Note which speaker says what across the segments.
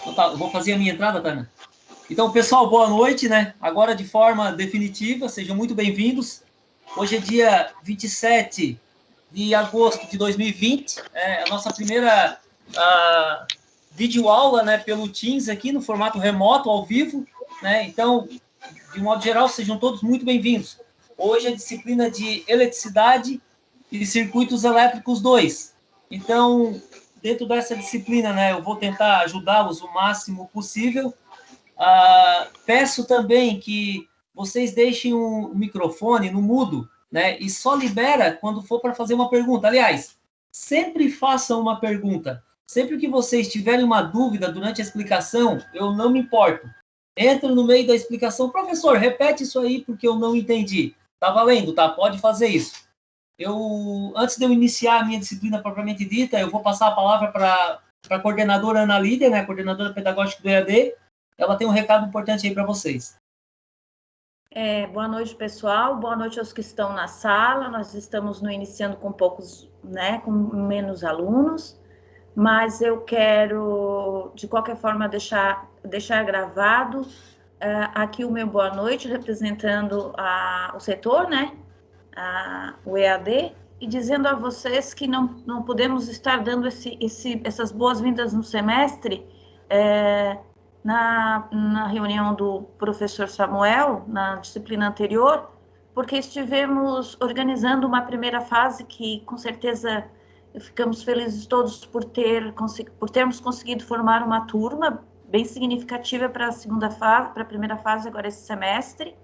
Speaker 1: Então, tá, eu vou fazer a minha entrada, Tana. Então, pessoal, boa noite, né? Agora de forma definitiva, sejam muito bem-vindos. Hoje é dia 27 de agosto de 2020, a nossa primeira videoaula, né, pelo Teams aqui, no formato remoto, ao vivo, né? Então, de modo geral, sejam todos muito bem-vindos. Hoje é a disciplina de Eletricidade e Circuitos Elétricos 2. Então, dentro dessa disciplina, né, eu vou tentar ajudá-los o máximo possível. Peço também que vocês deixem o microfone no mudo, né, e só libera quando for para fazer uma pergunta. Aliás, sempre façam uma pergunta. Sempre que vocês tiverem uma dúvida durante a explicação, eu não me importo. Entra no meio da explicação. Professor, repete isso aí porque eu não entendi. Tá valendo, tá? Pode fazer isso. Antes de eu iniciar a minha disciplina propriamente dita, eu vou passar a palavra para a coordenadora Ana Lídia, né, coordenadora pedagógica do EAD. Ela tem um recado importante aí para vocês.
Speaker 2: Boa noite, pessoal. Boa noite aos que estão na sala. Nós estamos iniciando com poucos, né, com menos alunos, mas eu quero, de qualquer forma, deixar gravado aqui o meu boa noite, representando o setor, né, o EAD, e dizendo a vocês que não podemos estar dando essas boas-vindas no semestre na reunião do professor Samuel, na disciplina anterior, porque estivemos organizando uma primeira fase que, com certeza, ficamos felizes todos por termos conseguido formar uma turma bem significativa para a segunda fase, para a primeira fase agora esse semestre,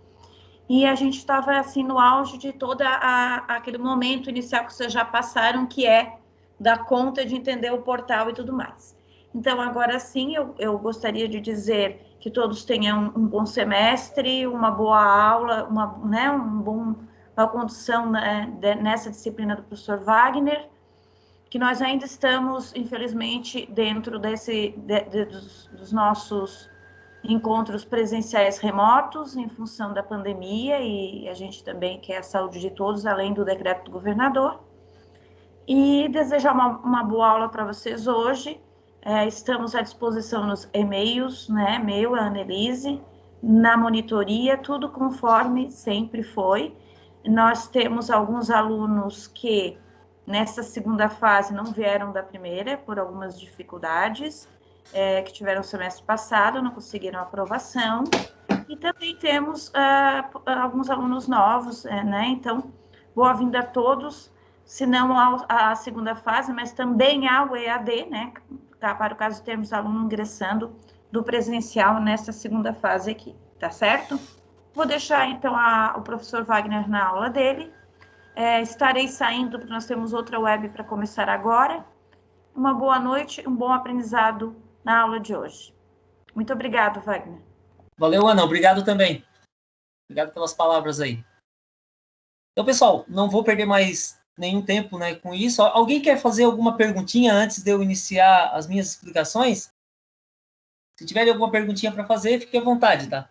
Speaker 2: e a gente estava assim no auge de todo aquele momento inicial que vocês já passaram, que é dar conta de entender o portal e tudo mais. Então, agora sim, eu gostaria de dizer que todos tenham um bom semestre, uma boa aula, uma condução, né, nessa disciplina do professor Wagner, que nós ainda estamos, infelizmente, dentro dos nossos encontros presenciais remotos, em função da pandemia, e a gente também quer a saúde de todos, além do decreto do governador. E desejar uma boa aula para vocês hoje. Estamos à disposição nos e-mails, né, meu, a Annelise, na monitoria, tudo conforme sempre foi. Nós temos alguns alunos que, nessa segunda fase, não vieram da primeira, por algumas dificuldades, que tiveram no semestre passado, não conseguiram aprovação. E também temos alguns alunos novos, né, então, boa-vinda a todos, se não à segunda fase, mas também ao EAD, né, para o caso de termos aluno ingressando do presencial nessa segunda fase aqui, tá certo? Vou deixar, então, o professor Wagner na aula dele. Estarei saindo, porque nós temos outra web para começar agora. Uma boa noite, um bom aprendizado na aula de hoje. Muito obrigado, Wagner.
Speaker 1: Valeu, Ana. Obrigado também. Obrigado pelas palavras aí. Então, pessoal, não vou perder mais nenhum tempo, né, com isso. Alguém quer fazer alguma perguntinha antes de eu iniciar as minhas explicações? Se tiver alguma perguntinha para fazer, fique à vontade, tá?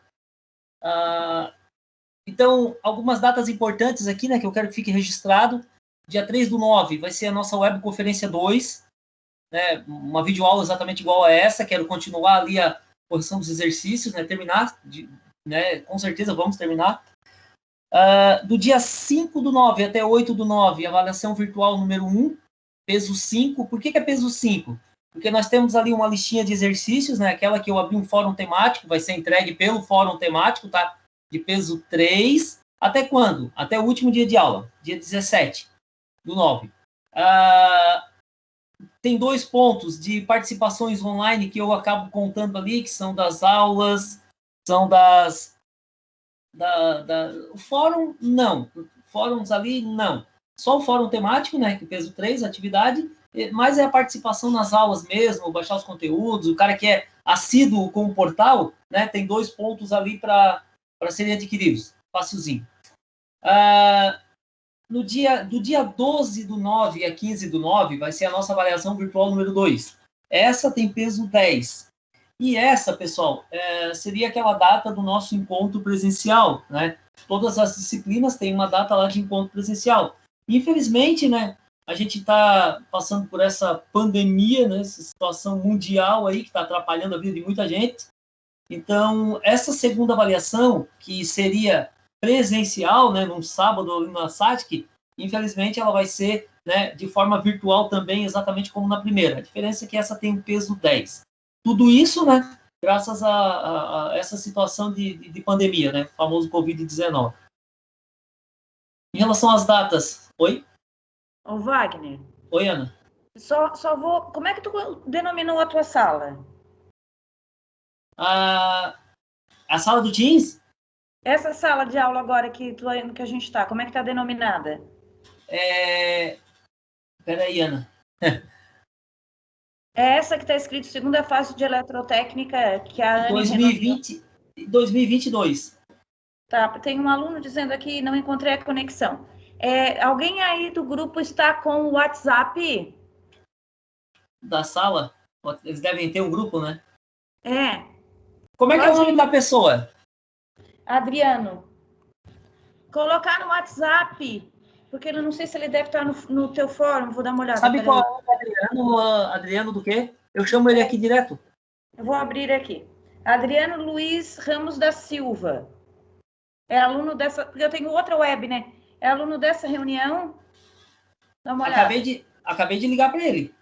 Speaker 1: Então, algumas datas importantes aqui, né, que eu quero que fique registrado. Dia 3/9 vai ser a nossa webconferência 2, né, uma videoaula exatamente igual a essa. Quero continuar ali a correção dos exercícios, né, terminar, né, com certeza vamos terminar. Do dia 5/9 até 8/9, avaliação virtual número 1, peso 5. Por que é peso 5? Porque nós temos ali uma listinha de exercícios, né? Aquela que eu abri um fórum temático, vai ser entregue pelo fórum temático, tá? De peso 3. Até quando? Até o último dia de aula, dia 17/9. Tem 2 pontos de participações online que eu acabo contando ali, que são das aulas, são o fórum, não. Fóruns ali, não. Só o fórum temático, né, que peso 3, atividade, mas é a participação nas aulas mesmo, baixar os conteúdos, o cara que é assíduo com o portal, né, tem 2 pontos ali para serem adquiridos, facilzinho. Do dia 12/9 a 15/9 vai ser a nossa avaliação virtual número 2. Essa tem peso 10. E essa, pessoal, seria aquela data do nosso encontro presencial, né? Todas as disciplinas têm uma data lá de encontro presencial. Infelizmente, né, a gente está passando por essa pandemia, né, essa situação mundial aí que está atrapalhando a vida de muita gente. Então, essa segunda avaliação, que seria presencial, né, num sábado na SATIC, infelizmente ela vai ser, né, de forma virtual também, exatamente como na primeira. A diferença é que essa tem um peso 10. Tudo isso, né, graças a essa situação de pandemia, né, o famoso Covid-19. Em relação às datas, oi?
Speaker 2: Ô, Wagner,
Speaker 1: Oi, Ana.
Speaker 2: só vou... Como é que tu denominou a tua sala?
Speaker 1: A sala do Teams?
Speaker 2: Essa sala de aula agora que a gente está, como é que está denominada?
Speaker 1: Peraí, Ana.
Speaker 2: É essa que está escrito segunda fase de eletrotécnica que a Anne
Speaker 1: 2022.
Speaker 2: Tá, tem um aluno dizendo aqui, não encontrei a conexão. Alguém aí do grupo está com o WhatsApp?
Speaker 1: Da sala? Eles devem ter um grupo, né?
Speaker 2: É.
Speaker 1: Como é que é o nome da pessoa?
Speaker 2: Adriano. Colocar no WhatsApp, porque eu não sei se ele deve estar no teu fórum, vou dar uma olhada.
Speaker 1: Sabe qual é o Adriano? Adriano do quê? Eu chamo ele aqui direto.
Speaker 2: Eu vou abrir aqui. Adriano Luiz Ramos da Silva. É aluno dessa... Porque eu tenho outra web, né? É aluno dessa reunião? Dá uma olhada.
Speaker 1: Acabei de ligar para ele.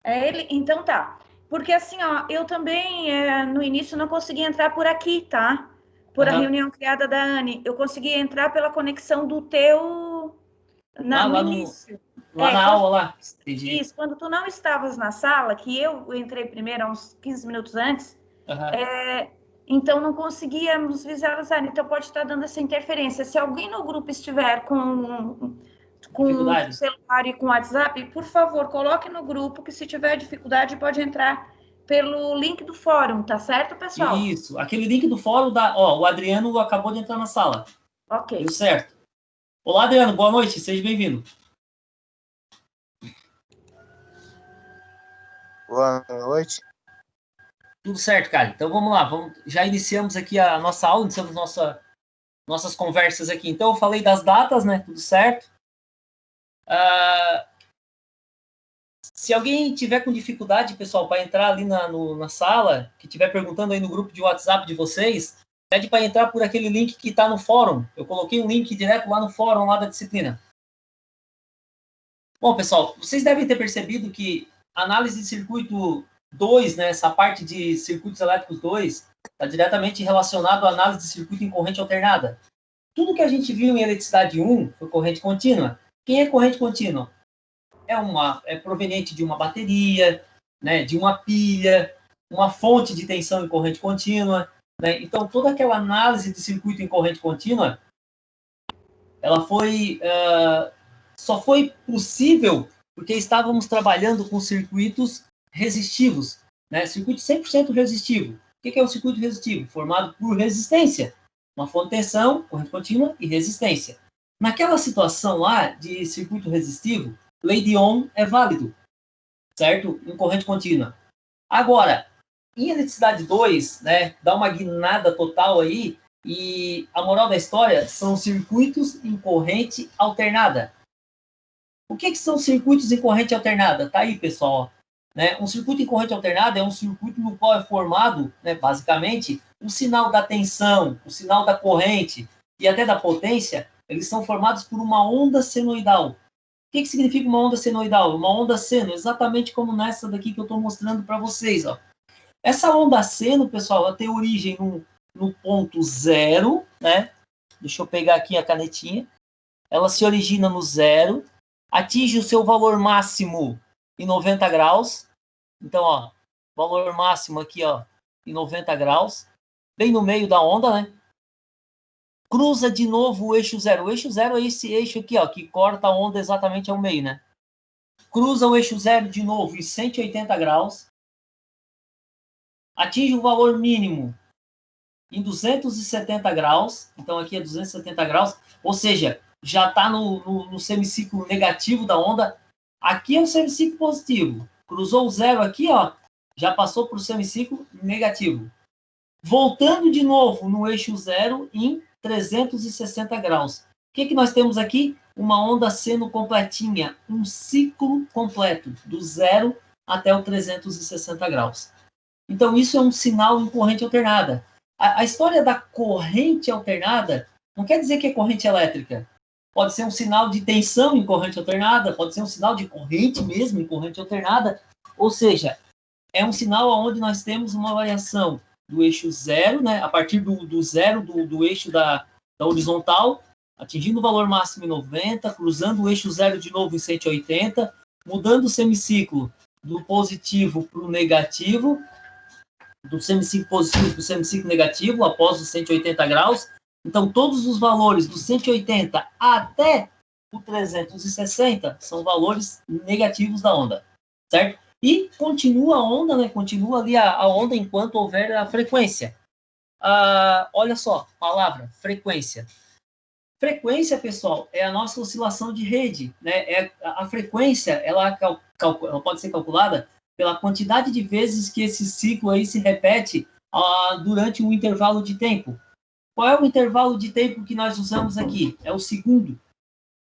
Speaker 2: É ele? Então tá. Porque assim, ó, eu também, no início, não consegui entrar por aqui, tá? Por a reunião criada da Anne. Eu consegui entrar pela conexão do teu... no início.
Speaker 1: Lá na aula, lá. Entendi.
Speaker 2: Isso, quando tu não estavas na sala, que eu entrei primeiro, há uns 15 minutos antes, então não conseguíamos visualizar. Então pode estar dando essa interferência. Se alguém no grupo estiver com celular e com WhatsApp, por favor, coloque no grupo, que se tiver dificuldade pode entrar pelo link do fórum, tá certo, pessoal?
Speaker 1: Isso, aquele link do fórum, o Adriano acabou de entrar na sala.
Speaker 2: Ok.
Speaker 1: Deu certo. Olá, Adriano, boa noite, seja bem-vindo.
Speaker 3: Boa noite.
Speaker 1: Tudo certo, cara. Então vamos lá, já iniciamos aqui a nossa aula, iniciamos nossas conversas aqui. Então eu falei das datas, né? Tudo certo. Se alguém tiver com dificuldade, pessoal, para entrar ali na sala, que estiver perguntando aí no grupo de WhatsApp de vocês, pede para entrar por aquele link que está no fórum. Eu coloquei um link direto lá no fórum, lá da disciplina. Bom, pessoal, vocês devem ter percebido que a análise de circuito 2, né, essa parte de circuitos elétricos 2, está diretamente relacionado à análise de circuito em corrente alternada. Tudo que a gente viu em eletricidade 1 foi corrente contínua. Quem é corrente contínua? É proveniente de uma bateria, né, de uma pilha, uma fonte de tensão em corrente contínua. Né? Então, toda aquela análise de circuito em corrente contínua, ela só foi possível porque estávamos trabalhando com circuitos resistivos, né? Circuito 100% resistivo. O que é um circuito resistivo? Formado por resistência, uma fonte de tensão, corrente contínua e resistência. Naquela situação lá de circuito resistivo, lei de Ohm é válido, certo? Em corrente contínua. Agora, em eletricidade 2, né, dá uma guinada total aí, e a moral da história são circuitos em corrente alternada. O que são circuitos em corrente alternada? Tá aí, pessoal. Né? Um circuito em corrente alternada é um circuito no qual é formado, né, basicamente, o sinal da tensão, o sinal da corrente e até da potência, eles são formados por uma onda senoidal. O que significa uma onda senoidal? Uma onda seno, exatamente como nessa daqui que eu estou mostrando para vocês. Ó. Essa onda seno, pessoal, ela tem origem no ponto zero, né? Deixa eu pegar aqui a canetinha. Ela se origina no zero, atinge o seu valor máximo em 90 graus. Então, ó, valor máximo aqui, ó, em 90 graus, bem no meio da onda, né? Cruza de novo o eixo zero. O eixo zero é esse eixo aqui, ó, que corta a onda exatamente ao meio, né? Cruza o eixo zero de novo em 180 graus. Atinge o valor mínimo em 270 graus. Então, aqui é 270 graus. Ou seja, já está no semiciclo negativo da onda. Aqui é o semiciclo positivo. Cruzou o zero aqui, ó, já passou para o semiciclo negativo. Voltando de novo no eixo zero em 360 graus. que nós temos aqui? Uma onda seno completinha, um ciclo completo, do 0 até o 360 graus. Então, isso é um sinal em corrente alternada. A história da corrente alternada não quer dizer que é corrente elétrica. Pode ser um sinal de tensão em corrente alternada, pode ser um sinal de corrente mesmo em corrente alternada. Ou seja, é um sinal onde nós temos uma variação do eixo zero, né, a partir do zero do eixo da horizontal, atingindo o valor máximo em 90, cruzando o eixo zero de novo em 180, mudando o semiciclo do positivo para o negativo, do semiciclo positivo para o semiciclo negativo, após os 180 graus. Então, todos os valores do 180 até o 360 são valores negativos da onda, certo? E continua a onda, né? Continua ali a onda enquanto houver a frequência. Olha só, palavra, frequência. Frequência, pessoal, é a nossa oscilação de rede, né? A frequência, ela pode ser calculada pela quantidade de vezes que esse ciclo aí se repete durante um intervalo de tempo. Qual é o intervalo de tempo que nós usamos aqui? É o segundo.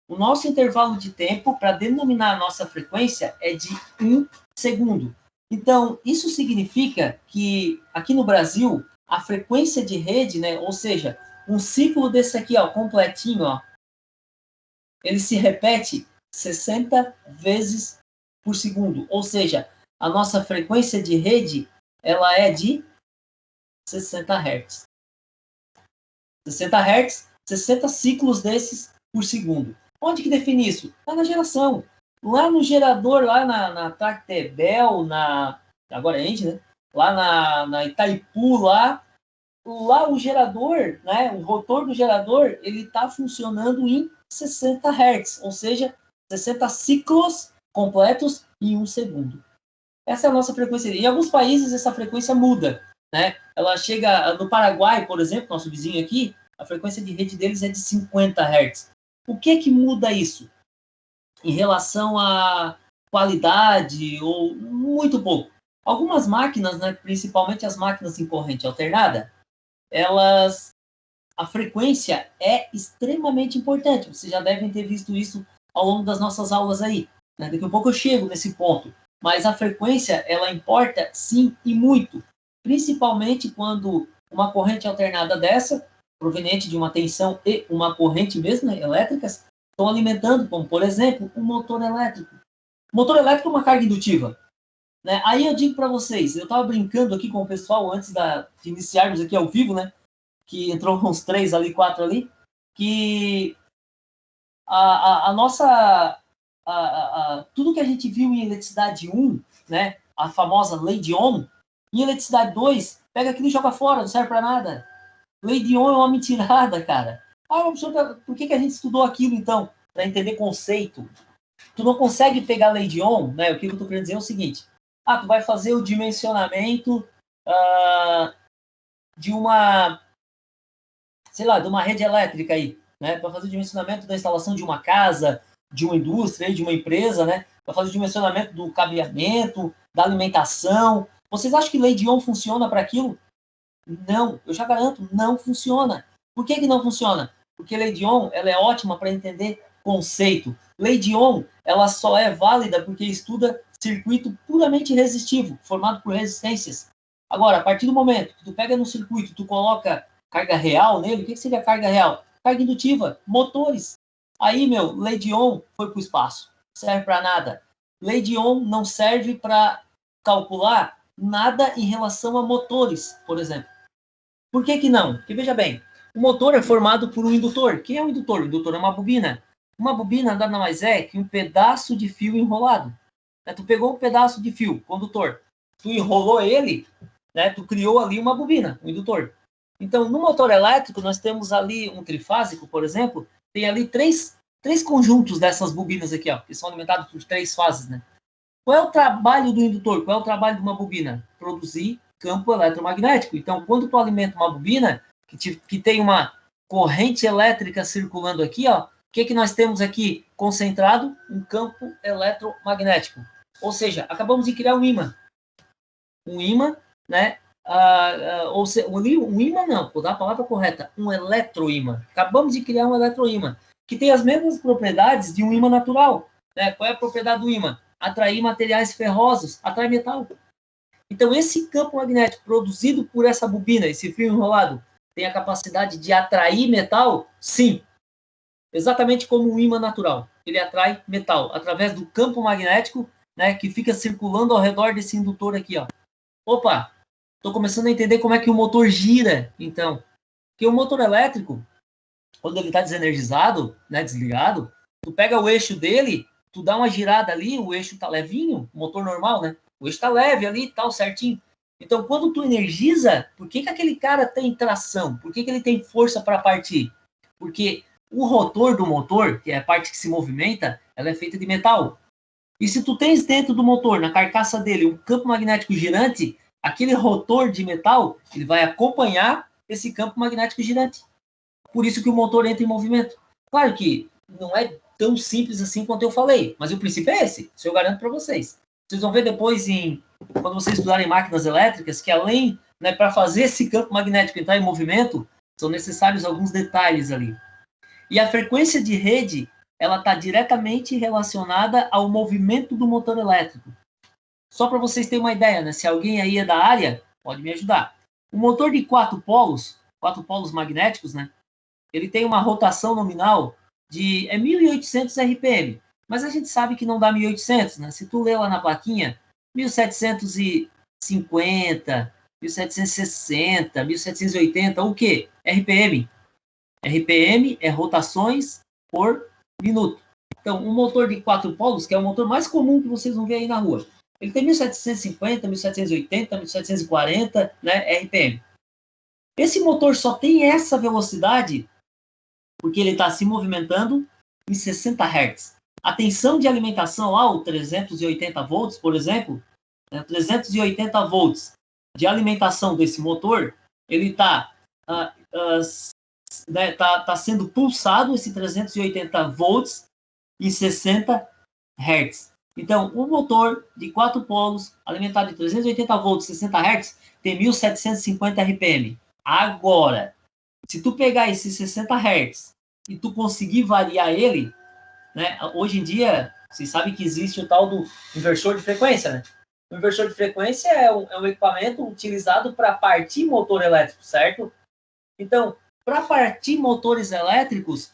Speaker 1: O nosso intervalo de tempo, para denominar a nossa frequência, é de 1 segundo. Então, isso significa que, aqui no Brasil, a frequência de rede, né, ou seja, um ciclo desse aqui, ó, completinho, ó, ele se repete 60 vezes por segundo. Ou seja, a nossa frequência de rede, ela é de 60 Hz. 60 Hz, 60 ciclos desses por segundo. Onde que define isso? Lá na geração. Lá no gerador, lá na Tractebel, agora é Engie, né? Lá na Itaipu, lá o gerador, né? O rotor do gerador, ele está funcionando em 60 Hz, ou seja, 60 ciclos completos em 1 segundo. Essa é a nossa frequência. Em alguns países, essa frequência muda, né? Ela chega, no Paraguai, por exemplo, nosso vizinho aqui, a frequência de rede deles é de 50 Hz. O que muda isso? Em relação à qualidade, ou muito pouco. Algumas máquinas, né, principalmente as máquinas em corrente alternada, a frequência é extremamente importante. Vocês já devem ter visto isso ao longo das nossas aulas aí, né? Daqui a pouco eu chego nesse ponto. Mas a frequência, ela importa sim e muito. Principalmente quando uma corrente alternada dessa, proveniente de uma tensão e uma corrente mesmo, né, elétricas, estão alimentando, como por exemplo, um motor elétrico. O motor elétrico é uma carga indutiva, né? Aí eu digo para vocês, eu estava brincando aqui com o pessoal antes de iniciarmos aqui ao vivo, né? Que entrou uns 3 ali, 4 ali, que a nossa... tudo que a gente viu em eletricidade 1, né? A famosa lei de Ohm, em eletricidade 2, pega aquilo e joga fora, não serve para nada. Lei de Ohm é uma mentirada, cara. Por que a gente estudou aquilo, então? Para entender conceito. Tu não consegue pegar a lei de Ohm, né? O que eu estou querendo dizer é o seguinte. Tu vai fazer o dimensionamento de uma, sei lá, de uma rede elétrica aí, né? Para fazer o dimensionamento da instalação de uma casa, de uma indústria, de uma empresa, né? Para fazer o dimensionamento do cabeamento, da alimentação. Vocês acham que lei de Ohm funciona para aquilo? Não, eu já garanto, não funciona. Por que não funciona? Porque lei de Ohm, ela é ótima para entender conceito. Lei de Ohm, ela só é válida porque estuda circuito puramente resistivo, formado por resistências. Agora, a partir do momento que tu pega no circuito, tu coloca carga real nele, o que seria carga real? Carga indutiva, motores. Aí, lei de Ohm foi para o espaço. Serve para nada. Lei de Ohm não serve para calcular nada em relação a motores, por exemplo. Por que não? Porque, veja bem, o motor é formado por um indutor. Quem é o indutor? O indutor é uma bobina. Uma bobina nada mais é que um pedaço de fio enrolado. Tu pegou um pedaço de fio, condutor, tu enrolou ele, né? Tu criou ali uma bobina, um indutor. Então, no motor elétrico, nós temos ali um trifásico, por exemplo, tem ali três conjuntos dessas bobinas aqui, ó, que são alimentados por 3 fases, né? Qual é o trabalho do indutor? Qual é o trabalho de uma bobina? Produzir campo eletromagnético. Então, quando tu alimenta uma bobina que tem uma corrente elétrica circulando aqui, ó, o que nós temos aqui concentrado? Um campo eletromagnético. Ou seja, acabamos de criar um ímã. Um ímã, né? Ou seja, um ímã não, vou dar a palavra correta. Um eletroímã. Acabamos de criar um eletroímã. que tem as mesmas propriedades de um ímã natural. Né? Qual é a propriedade do ímã? Atrair materiais ferrosos, atrai metal. Então, esse campo magnético produzido por essa bobina, esse fio enrolado, tem a capacidade de atrair metal? Sim. Exatamente como um ímã natural. Ele atrai metal através do campo magnético, né, que fica circulando ao redor desse indutor aqui. Ó. Opa, estou começando a entender como é que o motor gira, então. Porque o motor elétrico, quando ele está desenergizado, né, desligado, tu pega o eixo dele, tu dá uma girada ali, o eixo tá levinho, motor normal, né? O eixo tá leve ali e tal, certinho. Então, quando tu energiza, por que aquele cara tem tração? Por que ele tem força para partir? Porque o rotor do motor, que é a parte que se movimenta, ela é feita de metal. E se tu tens dentro do motor, na carcaça dele, um campo magnético girante, aquele rotor de metal, ele vai acompanhar esse campo magnético girante. Por isso que o motor entra em movimento. Claro que não é tão simples assim quanto eu falei, mas o princípio é esse, isso eu garanto para vocês. Vocês vão ver depois, quando vocês estudarem máquinas elétricas, que além, né, para fazer esse campo magnético entrar em movimento, são necessários alguns detalhes ali. E a frequência de rede, ela está diretamente relacionada ao movimento do motor elétrico. Só para vocês terem uma ideia, né, se alguém aí é da área, pode me ajudar. Um motor de 4 polos magnéticos, né, ele tem uma rotação nominal de 1.800 RPM. Mas a gente sabe que não dá 1.800, né? Se tu ler lá na plaquinha, 1.750, 1.760, 1.780, o quê? RPM. RPM é rotações por minuto. Então, um motor de 4 polos, que é o motor mais comum que vocês vão ver aí na rua, ele tem 1.750, 1.780, 1.740, né, RPM. Esse motor só tem essa velocidade porque ele está se movimentando em 60 Hz. A tensão de alimentação lá, o 380 volts, por exemplo, 380 volts de alimentação desse motor, ele está tá sendo pulsado, esse 380 volts, em 60 Hz. Então, um motor de 4 polos, alimentado de 380 volts, 60 Hz, tem 1.750 RPM. Agora, se tu pegar esses 60 Hz e tu conseguir variar ele, né? Hoje em dia, vocês sabem que existe o tal do inversor de frequência, né? O inversor de frequência é um equipamento utilizado para partir motor elétrico, certo? Então, para partir motores elétricos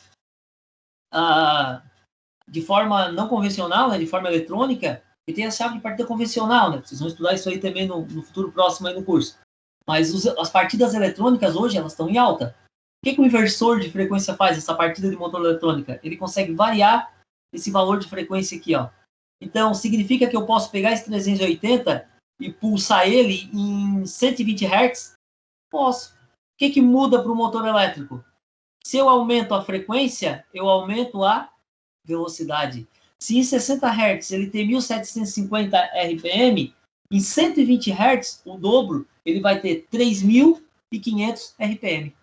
Speaker 1: de forma não convencional, né? De forma eletrônica, e tem a chave de partida convencional, né? Vocês vão estudar isso aí também no futuro próximo aí no curso. Mas as partidas eletrônicas hoje, elas estão em alta. O que o inversor de frequência faz, essa partida de motor eletrônica? Ele consegue variar esse valor de frequência aqui, ó. Então, significa que eu posso pegar esse 380 e pulsar ele em 120 Hz? Posso. O que muda para o motor elétrico? Se eu aumento a frequência, eu aumento a velocidade. Se em 60 Hz ele tem 1.750 RPM, em 120 Hz, o dobro, ele vai ter 3.500 RPM.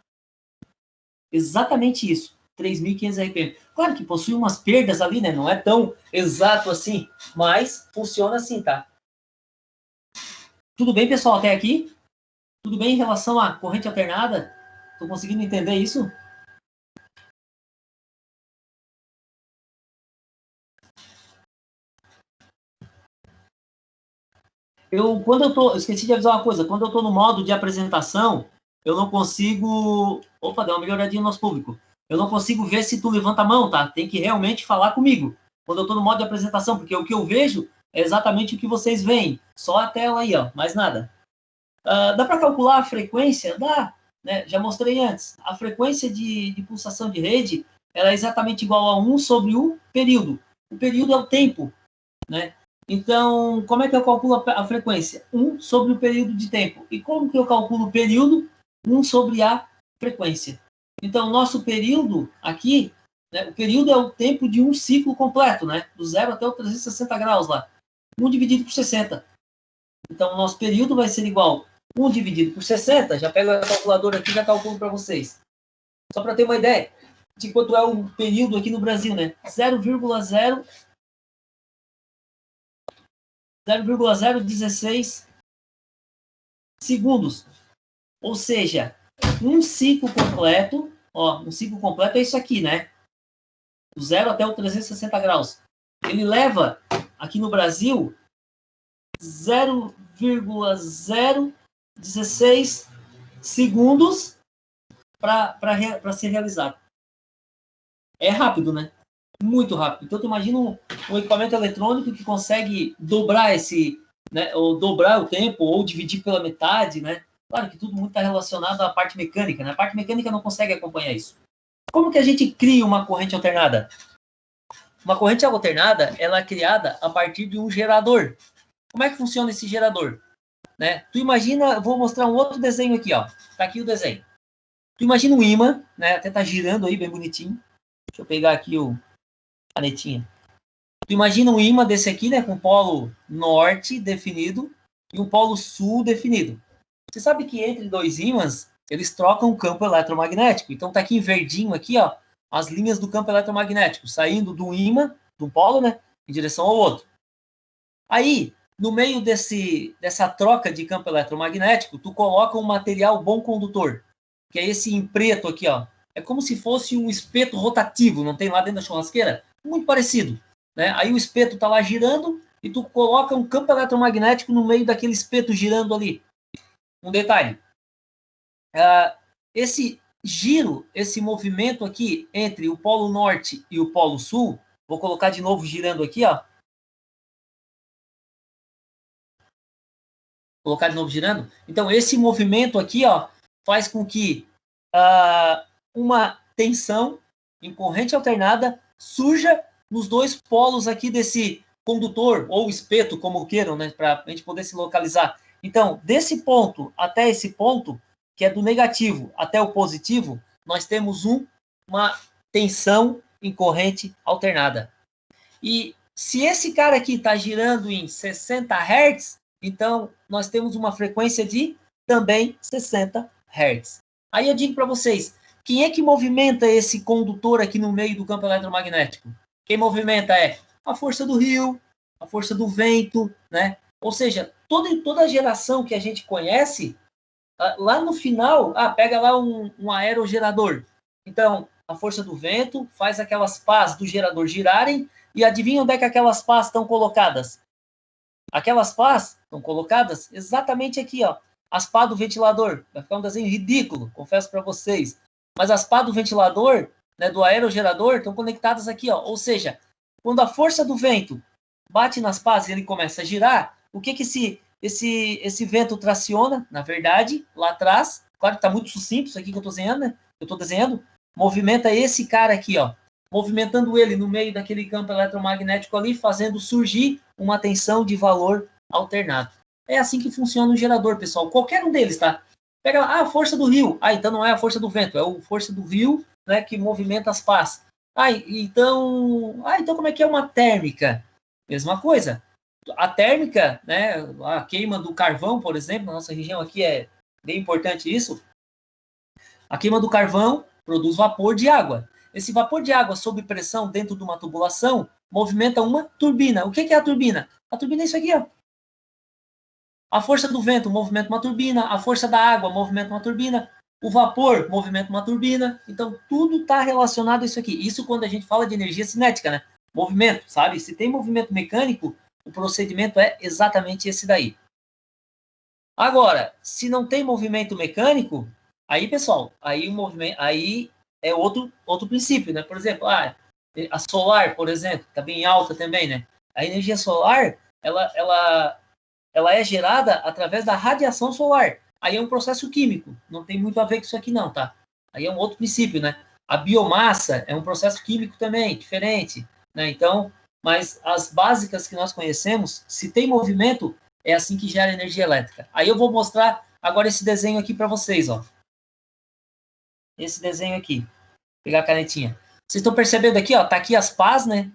Speaker 1: Exatamente isso, 3.500 RPM. Claro que possui umas perdas ali, né? Não é tão exato assim, mas funciona assim, tá? Tudo bem, pessoal, até aqui? Tudo bem em relação à corrente alternada? Estou conseguindo entender isso? Esqueci de avisar uma coisa, quando eu estou no modo de apresentação, eu não consigo... Opa, deu uma melhoradinha no nosso público. Eu não consigo ver se tu levanta a mão, tá? Tem que realmente falar comigo. Quando eu estou no modo de apresentação, porque o que eu vejo é exatamente o que vocês veem. Só a tela aí, ó, mais nada. Dá para calcular a frequência? Dá, né? Já mostrei antes. A frequência de pulsação de rede, ela é exatamente igual a 1 sobre o período. O período é o tempo, né? Então, como é que eu calculo a frequência? 1 sobre o período de tempo. E como que eu calculo o período? 1 sobre a frequência. Então, nosso período aqui, né, o período é o tempo de um ciclo completo, né? Do 0 até o 360 graus lá. 1 dividido por 60. Então, o nosso período vai ser igual 1 dividido por 60. Já pego a calculadora aqui e já calculo para vocês. Só para ter uma ideia de quanto é o período aqui no Brasil, né? 0,016 segundos. Ou seja, um ciclo completo, ó, um ciclo completo é isso aqui, né? do 0 até o 360 graus. Ele leva, aqui no Brasil, 0,016 segundos para ser realizado. É rápido, né? Muito rápido. Então, tu imagina um equipamento eletrônico que consegue dobrar esse, né, ou dobrar o tempo, ou dividir pela metade, né? Claro que tudo muito está relacionado à parte mecânica, né? A parte mecânica não consegue acompanhar isso. Como que a gente cria uma corrente alternada? Uma corrente alternada, ela é criada a partir de um gerador. Como é que funciona esse gerador? Né? Tu imagina, eu vou mostrar um outro desenho aqui, ó. Tá aqui o desenho. Tu imagina um ímã, né? Até tá girando aí, bem bonitinho. Deixa eu pegar aqui o canetinha. Tu imagina um ímã desse aqui, né? Com polo norte definido e um polo sul definido. Você sabe que entre dois ímãs, eles trocam o campo eletromagnético. Então tá aqui em verdinho aqui, ó, as linhas do campo eletromagnético, saindo do ímã, do polo, né? Em direção ao outro. Aí, no meio dessa troca de campo eletromagnético, tu coloca um material bom condutor, que é esse em preto aqui, ó. É como se fosse um espeto rotativo, não tem lá dentro da churrasqueira? Muito parecido, né? Aí o espeto tá lá girando e tu coloca um campo eletromagnético no meio daquele espeto girando ali. Um detalhe, esse giro, esse movimento aqui entre o polo norte e o polo sul, vou colocar de novo girando aqui, ó. Colocar de novo girando. Então, esse movimento aqui, ó, faz com que uma tensão em corrente alternada surja nos dois polos aqui desse condutor, ou espeto, como queiram, né, para a gente poder se localizar. Então, desse ponto até esse ponto, que é do negativo até o positivo, nós temos uma tensão em corrente alternada. E se esse cara aqui está girando em 60 Hz, então nós temos uma frequência de também 60 Hz. Aí eu digo para vocês, quem é que movimenta esse condutor aqui no meio do campo eletromagnético? Quem movimenta é a força do rio, a força do vento, né? Ou seja, toda a geração que a gente conhece, lá no final, pega lá um aerogerador. Então, a força do vento faz aquelas pás do gerador girarem e adivinha onde é que aquelas pás estão colocadas? Aquelas pás estão colocadas exatamente aqui, ó. As pás do ventilador. Vai ficar um desenho ridículo, confesso para vocês. Mas as pás do ventilador, né, do aerogerador, estão conectadas aqui, ó. Ou seja, quando a força do vento bate nas pás e ele começa a girar, o que que esse vento traciona? Na verdade, lá atrás, claro que está muito sucinto isso aqui que eu estou desenhando, né? Eu estou desenhando, movimenta esse cara aqui, ó. Movimentando ele no meio daquele campo eletromagnético ali, fazendo surgir uma tensão de valor alternado. É assim que funciona o gerador, pessoal. Qualquer um deles, tá? Pega lá, a força do rio. Então não é a força do vento, é a força do rio, né, que movimenta as pás. Então como é que é uma térmica? Mesma coisa. A térmica, né, a queima do carvão, por exemplo, na nossa região aqui é bem importante isso. A queima do carvão produz vapor de água. Esse vapor de água sob pressão dentro de uma tubulação movimenta uma turbina. O que é a turbina? A turbina é isso aqui, ó. A força do vento movimenta uma turbina, a força da água movimenta uma turbina, o vapor movimenta uma turbina. Então, tudo está relacionado a isso aqui. Isso quando a gente fala de energia cinética, né? Movimento, sabe? Se tem movimento mecânico, o procedimento é exatamente esse daí. Agora, se não tem movimento mecânico, aí, pessoal, aí o movimento, aí é outro princípio, né? Por exemplo, a solar, por exemplo, está bem alta também, né? A energia solar, ela é gerada através da radiação solar. Aí é um processo químico, não tem muito a ver com isso aqui não, tá? Aí é um outro princípio, né? A biomassa é um processo químico também, diferente, né? Então, mas as básicas que nós conhecemos, se tem movimento, é assim que gera energia elétrica. Aí eu vou mostrar agora esse desenho aqui para vocês, ó. Esse desenho aqui. Vou pegar a canetinha. Vocês estão percebendo aqui, ó? Tá aqui as pás, né?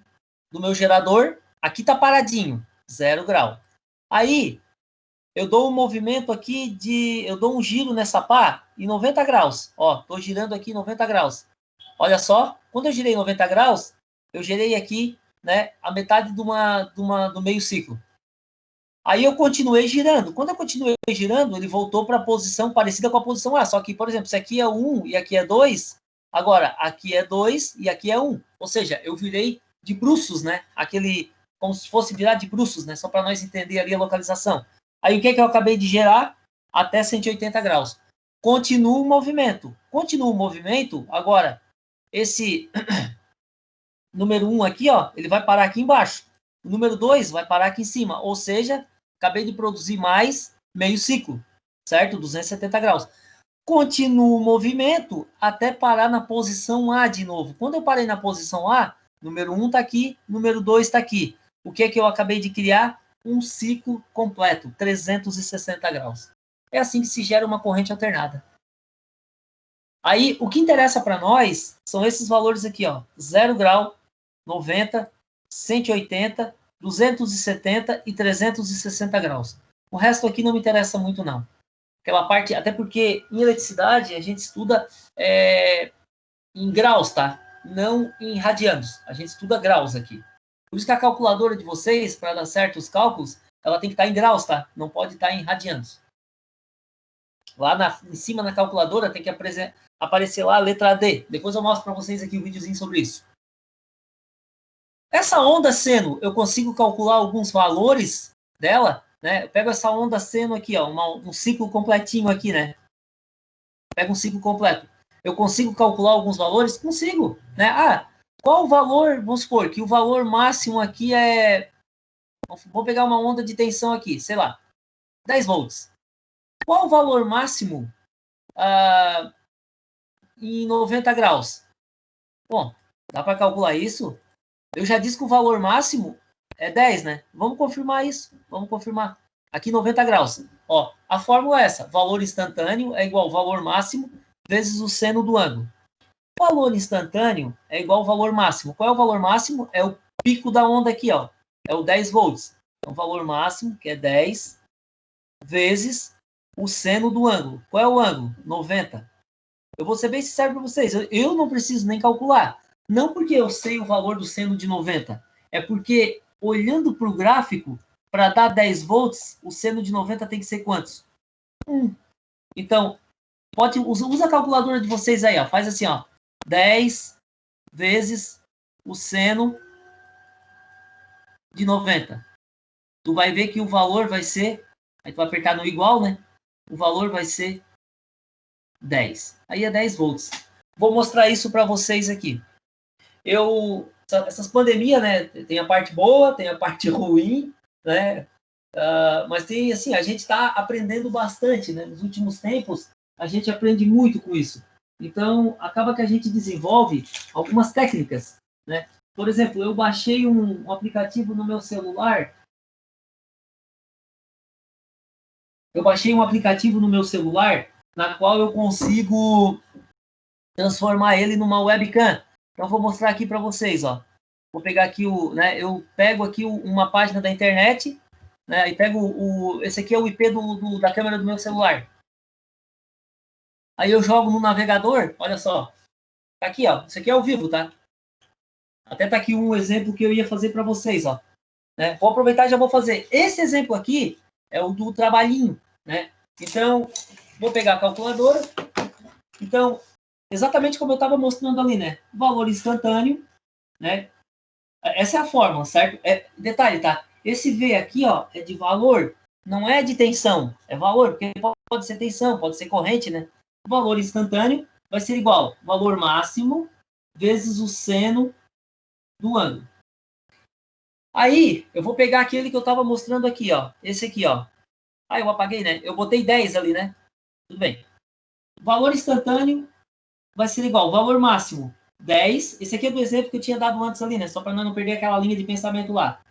Speaker 1: Do meu gerador. Aqui tá paradinho, 0 grau. Aí, eu dou um movimento aqui eu dou um giro nessa pá em 90 graus. Ó, tô girando aqui 90 graus. Olha só, quando eu girei 90 graus, eu girei aqui, né, a metade do meio ciclo. Aí eu continuei girando. Quando eu continuei girando, ele voltou para a posição parecida com a posição A. Só que, por exemplo, se aqui é 1 e aqui é 2, Agora, aqui é 2 e aqui é 1. Ou seja, eu virei de bruços, né? Como se fosse virar de bruços, né? Só para nós entender ali a localização. Aí o que é que eu acabei de gerar? Até 180 graus. Continua o movimento. Continua o movimento. Agora, esse número 1 aqui, ó, ele vai parar aqui embaixo. O número 2 vai parar aqui em cima. Ou seja, acabei de produzir mais meio ciclo, certo? 270 graus. Continua o movimento até parar na posição A de novo. Quando eu parei na posição A, número 1 está aqui, número 2 está aqui. O que é que eu acabei de criar? Um ciclo completo, 360 graus. É assim que se gera uma corrente alternada. Aí, o que interessa para nós são esses valores aqui, ó. 0 grau, 90, 180, 270 e 360 graus. O resto aqui não me interessa muito, não. Aquela parte, até porque em eletricidade a gente estuda em graus, tá? Não em radianos. A gente estuda graus aqui. Por isso que a calculadora de vocês, para dar certo os cálculos, ela tem que estar em graus, tá? Não pode estar em radianos. Lá em cima na calculadora tem que aparecer lá a letra D. Depois eu mostro para vocês aqui um videozinho sobre isso. Essa onda seno, eu consigo calcular alguns valores dela, né? Eu pego essa onda seno aqui, ó, um ciclo completinho aqui, né? Pego um ciclo completo. Eu consigo calcular alguns valores? Consigo, né? Ah, qual o valor? Vamos supor que o valor máximo aqui é... Vou pegar uma onda de tensão aqui, sei lá, 10 volts. Qual o valor máximo em 90 graus? Bom, dá para calcular isso? Eu já disse que o valor máximo é 10, né? Vamos confirmar isso. Vamos confirmar. Aqui 90 graus. Ó, a fórmula é essa. Valor instantâneo é igual ao valor máximo vezes o seno do ângulo. O valor instantâneo é igual ao valor máximo. Qual é o valor máximo? É o pico da onda aqui, ó. É o 10 volts. Então, o valor máximo, que é 10, vezes o seno do ângulo. Qual é o ângulo? 90. Eu vou ser bem sincero para vocês. Eu não preciso nem calcular. Não porque eu sei o valor do seno de 90. É porque, olhando para o gráfico, para dar 10 volts, o seno de 90 tem que ser quantos? 1. Então, usa a calculadora de vocês aí. Ó. Faz assim, ó. 10 vezes o seno de 90. Tu vai ver que o valor vai ser... Aí tu vai apertar no igual, né? O valor vai ser 10. Aí é 10 volts. Vou mostrar isso para vocês aqui. Essas pandemias, né? Tem a parte boa, tem a parte ruim, né? Mas tem, assim, a gente está aprendendo bastante, né? Nos últimos tempos, a gente aprende muito com isso. Então, acaba que a gente desenvolve algumas técnicas, né? Por exemplo, eu baixei um aplicativo no meu celular. Na qual eu consigo transformar ele numa webcam. Então, vou mostrar aqui para vocês, ó. Vou pegar aqui eu pego aqui uma página da internet, né? E pego esse aqui é o IP da câmera do meu celular. Aí eu jogo no navegador, olha só. Tá aqui, ó. Isso aqui é ao vivo, tá? Até tá aqui um exemplo que eu ia fazer para vocês, ó. Né? Vou aproveitar e já vou fazer. Esse exemplo aqui é o do trabalhinho, né? Então, vou pegar a calculadora. Então, exatamente como eu estava mostrando ali, né? Valor instantâneo, né? Essa é a fórmula, certo? Detalhe, tá? Esse V aqui, ó, é de valor, não é de tensão, é valor, porque pode ser tensão, pode ser corrente, né? O valor instantâneo vai ser igual valor máximo vezes o seno do ângulo. Aí, eu vou pegar aquele que eu estava mostrando aqui, ó. Esse aqui, ó. Ah, eu apaguei, né? Eu botei 10 ali, né? Tudo bem. O valor instantâneo vai ser igual valor máximo 10. Esse aqui é do exemplo que eu tinha dado antes ali, né? Só para não perder aquela linha de pensamento lá.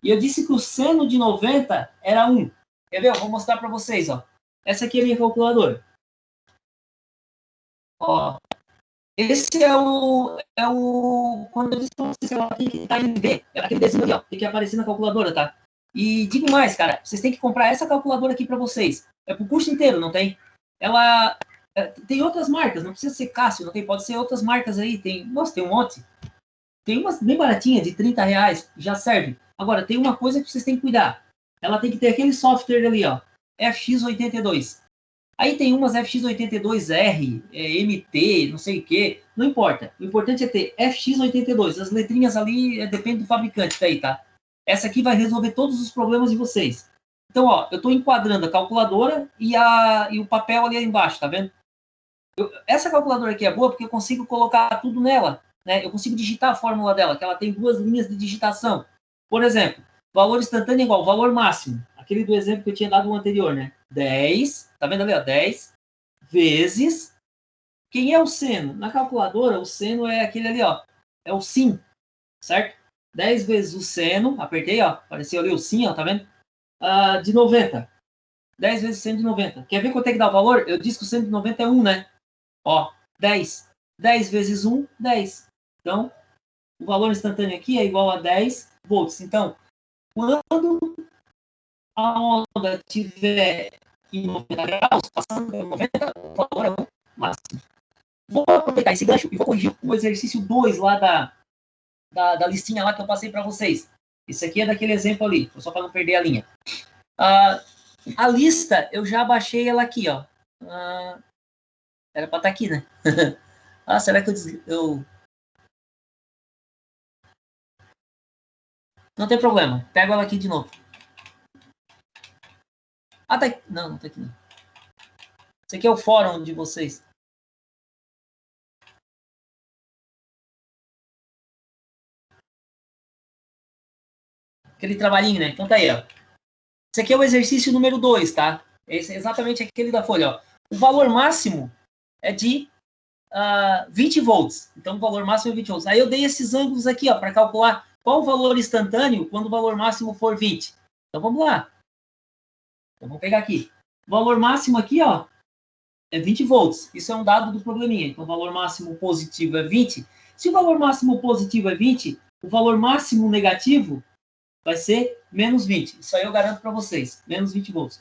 Speaker 1: E eu disse que o seno de 90 era 1. Quer ver? Eu vou mostrar para vocês, ó. Essa aqui é a minha calculadora. Ó. Esse é o quando eu disse para vocês que está em V, é aquele desenho ali, ó. Tem que aparecer na calculadora, tá? E digo mais, cara. Vocês têm que comprar essa calculadora aqui para vocês. É pro curso inteiro, não tem? Ela... tem outras marcas, não precisa ser Cássio, não tem, pode ser outras marcas aí, nossa, tem um monte. Tem umas bem baratinhas, de R$30, já serve. Agora, tem uma coisa que vocês têm que cuidar. Ela tem que ter aquele software ali, ó, FX82. Aí tem umas FX82R, MT, não sei o que, não importa. O importante é ter FX82. As letrinhas ali depende do fabricante daí, tá? Essa aqui vai resolver todos os problemas de vocês. Então, ó, eu estou enquadrando a calculadora e o papel ali embaixo, tá vendo? Essa calculadora aqui é boa porque eu consigo colocar tudo nela, né? Eu consigo digitar a fórmula dela, que ela tem 2 linhas de digitação. Por exemplo, valor instantâneo é igual valor máximo. Aquele do exemplo que eu tinha dado no anterior, né? 10, tá vendo ali, ó? 10 vezes... Quem é o seno? Na calculadora, o seno é aquele ali, ó. É o sin, certo? 10 vezes o seno, apertei, ó. Apareceu ali o sin, ó, tá vendo? De 90. 10 vezes 190. Quer ver quanto é que dá o valor? Eu disse que o 190 é 1, né? Ó, 10. 10 vezes 1, 10. Então, o valor instantâneo aqui é igual a 10 volts. Então, quando a onda estiver em 90 graus, passando por 90, o valor é o máximo. Vou aproveitar esse gancho e vou corrigir o exercício 2 lá da listinha lá que eu passei para vocês. Esse aqui é daquele exemplo ali, só para não perder a linha. A lista, eu já baixei ela aqui, ó. Era para estar aqui, né? Será que eu... Não tem problema. Pego ela aqui de novo. Tá aqui. Não, não tá aqui não. Esse aqui é o fórum de vocês. Aquele trabalhinho, né? Então tá aí, ó. Esse aqui é o exercício número 2, tá? Esse é exatamente aquele da folha, ó. O valor máximo é de 20 volts. Então, o valor máximo é 20 volts. Aí eu dei esses ângulos aqui, ó, para calcular qual o valor instantâneo quando o valor máximo for 20. Então, vamos lá. Então, vamos pegar aqui. O valor máximo aqui, ó, é 20 volts. Isso é um dado do probleminha. Então, o valor máximo positivo é 20. Se o valor máximo positivo é 20, o valor máximo negativo vai ser menos 20. Isso aí eu garanto para vocês. Menos 20 volts.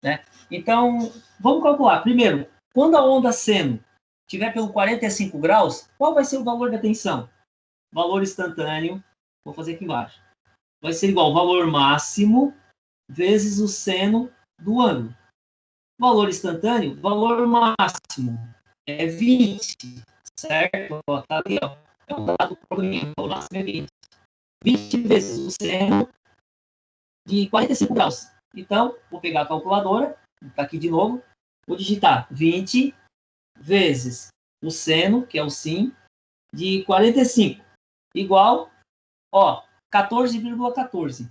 Speaker 1: Né? Então, vamos calcular. Primeiro, quando a onda seno estiver pelo 45 graus, qual vai ser o valor da tensão? Valor instantâneo, vou fazer aqui embaixo. Vai ser igual ao valor máximo vezes o seno do ângulo. Valor instantâneo, valor máximo é 20, certo? Ó, tá ali, ó. É um dado para mim, o máximo é 20. 20 vezes o seno de 45 graus. Então, vou pegar a calculadora, tá aqui de novo, vou digitar 20 vezes o seno, que é o sin, de 45, igual, ó, 14,14.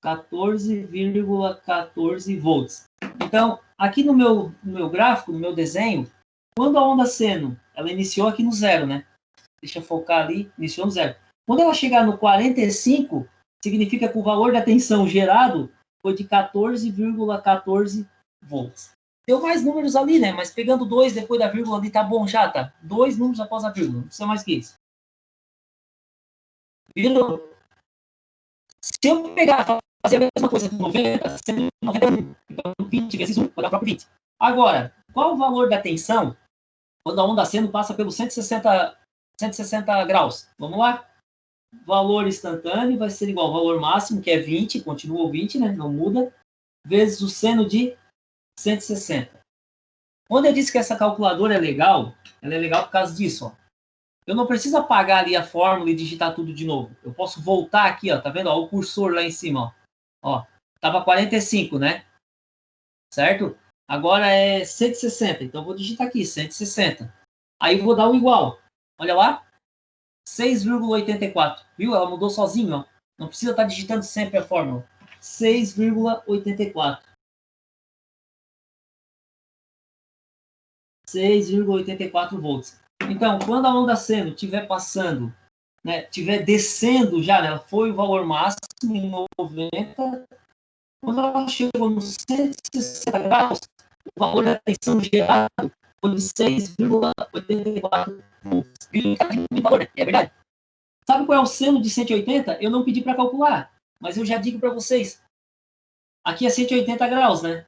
Speaker 1: 14,14 volts. Então, aqui no meu gráfico, no meu desenho, quando a onda seno, ela iniciou aqui no zero, né? Deixa eu focar ali, iniciou no zero. Quando ela chegar no 45, significa que o valor da tensão gerado foi de 14,14 volts. Deu mais números ali, né? Mas pegando 2 depois da vírgula ali, tá bom já, tá? 2 números após a vírgula, não precisa mais que isso. Viram? Se eu pegar fazer a mesma coisa com 90, 191, então 20 vezes 1, vai dar o próprio 20. Agora, qual o valor da tensão quando a onda seno passa pelos 160 graus? Vamos lá? Valor instantâneo vai ser igual ao valor máximo, que é 20, continua o 20, né? Não muda, vezes o seno de 160. Quando eu disse que essa calculadora é legal, ela é legal por causa disso, ó. Eu não preciso apagar ali a fórmula e digitar tudo de novo. Eu posso voltar aqui, ó, tá vendo? Ó, o cursor lá em cima, ó. Ó, tava 45, né? Certo? Agora é 160, então eu vou digitar aqui, 160. Aí vou dar o igual. Olha lá, 6,84. Viu? Ela mudou sozinho, ó. Não precisa estar digitando sempre a fórmula. 6,84. 6,84 volts. Então, quando a onda seno estiver passando, né, estiver descendo já, né, ela foi o valor máximo em 90, quando ela chegou nos 160 graus, o valor da tensão gerado foi de 6,84 volts. É verdade. Sabe qual é o seno de 180? Eu não pedi para calcular, mas eu já digo para vocês. Aqui é 180 graus, né?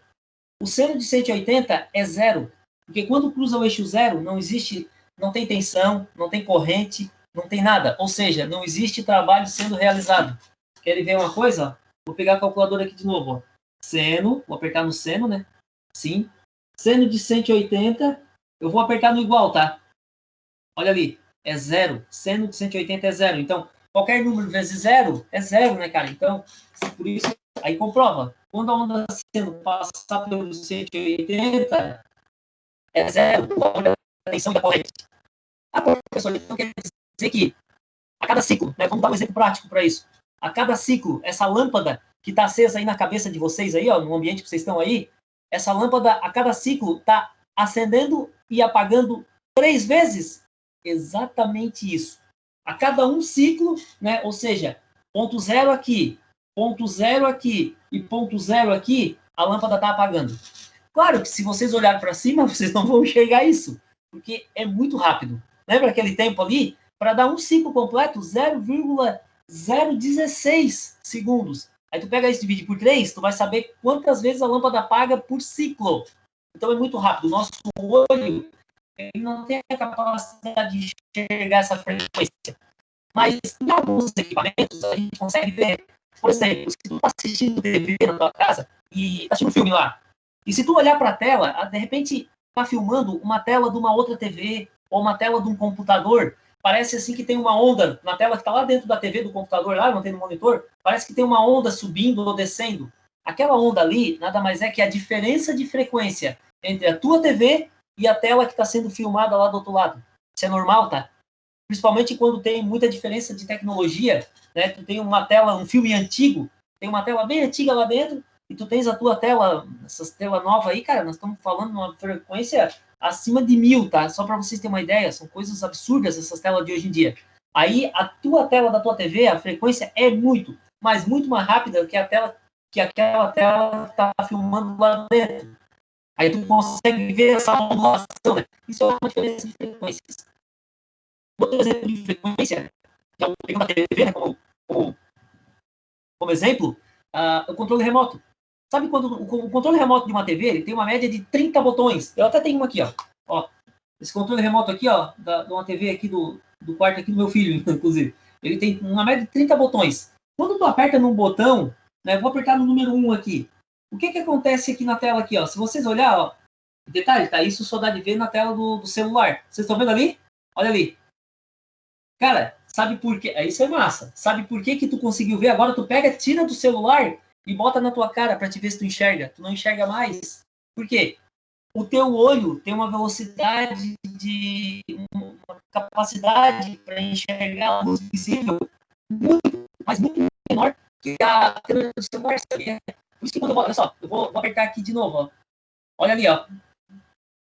Speaker 1: O seno de 180 é zero. Porque quando cruza o eixo zero, não existe, não tem tensão, não tem corrente, não tem nada. Ou seja, não existe trabalho sendo realizado. Querem ver uma coisa? Vou pegar a calculadora aqui de novo. Ó. Seno, vou apertar no seno, né? Sim. Seno de 180, eu vou apertar no igual, tá? Olha ali, é zero. Seno de 180 é zero. Então, qualquer número vezes zero é zero, né, cara? Então, por isso, aí comprova. Quando a onda seno passar pelo 180, é zero. Olha a tensão da corrente. Ah, professor, então quer dizer que a cada ciclo, né, vamos dar um exemplo prático para isso. A cada ciclo, essa lâmpada que está acesa aí na cabeça de vocês aí, ó, no ambiente que vocês estão aí, essa lâmpada a cada ciclo está acendendo e apagando 3 vezes. Exatamente isso. A cada um ciclo, né, ou seja, ponto zero aqui, ponto zero aqui e ponto zero aqui, a lâmpada está apagando. Claro que se vocês olharem para cima, vocês não vão enxergar isso, porque é muito rápido. Lembra aquele tempo ali? Para dar um ciclo completo, 0,016 segundos. Aí tu pega isso e divide por 3, tu vai saber quantas vezes a lâmpada apaga por ciclo. Então é muito rápido. O nosso olho ele não tem a capacidade de enxergar essa frequência. Mas em alguns equipamentos a gente consegue ver. Por exemplo, se tu está assistindo TV na tua casa e está assistindo um filme lá, e se tu olhar para a tela, de repente está filmando uma tela de uma outra TV ou uma tela de um computador, parece assim que tem uma onda na tela que está lá dentro da TV do computador, lá não tem no monitor, parece que tem uma onda subindo ou descendo. Aquela onda ali nada mais é que a diferença de frequência entre a tua TV e a tela que está sendo filmada lá do outro lado. Isso é normal, tá? Principalmente quando tem muita diferença de tecnologia, né? Tu tem uma tela, um filme antigo, tem uma tela bem antiga lá dentro, e tu tens a tua tela, essas telas novas aí, cara, nós estamos falando de uma frequência acima de 1000, tá? Só para vocês terem uma ideia, são coisas absurdas essas telas de hoje em dia. Aí a tua tela da tua TV, a frequência é muito, mas muito mais rápida que a tela que aquela tela está filmando lá dentro. Aí tu consegue ver essa ondulação, né? Isso é uma diferença de frequências. Outro exemplo de frequência, já pegando a TV, né, como exemplo, o controle remoto. Sabe quando o controle remoto de uma TV ele tem uma média de 30 botões? Eu até tenho um aqui, ó. Esse controle remoto aqui, ó, de uma TV aqui do quarto aqui do meu filho, inclusive. Ele tem uma média de 30 botões. Quando tu aperta num botão, né, vou apertar no número 1 aqui. O que acontece aqui na tela aqui, ó? Se vocês olhar, ó, detalhe, tá? Isso só dá de ver na tela do celular. Vocês estão vendo ali? Olha ali. Cara, sabe por quê? Isso é massa. Sabe por que que tu conseguiu ver? Agora tu pega, tira do celular e bota na tua cara para te ver se tu enxerga. Tu não enxerga mais. Por quê? O teu olho tem uma velocidade de uma capacidade para enxergar a luz visível muito, mas muito menor que a câmera do celular. Sabia? Por isso que quando eu vou, olha só, eu vou apertar aqui de novo, ó. Olha ali, ó.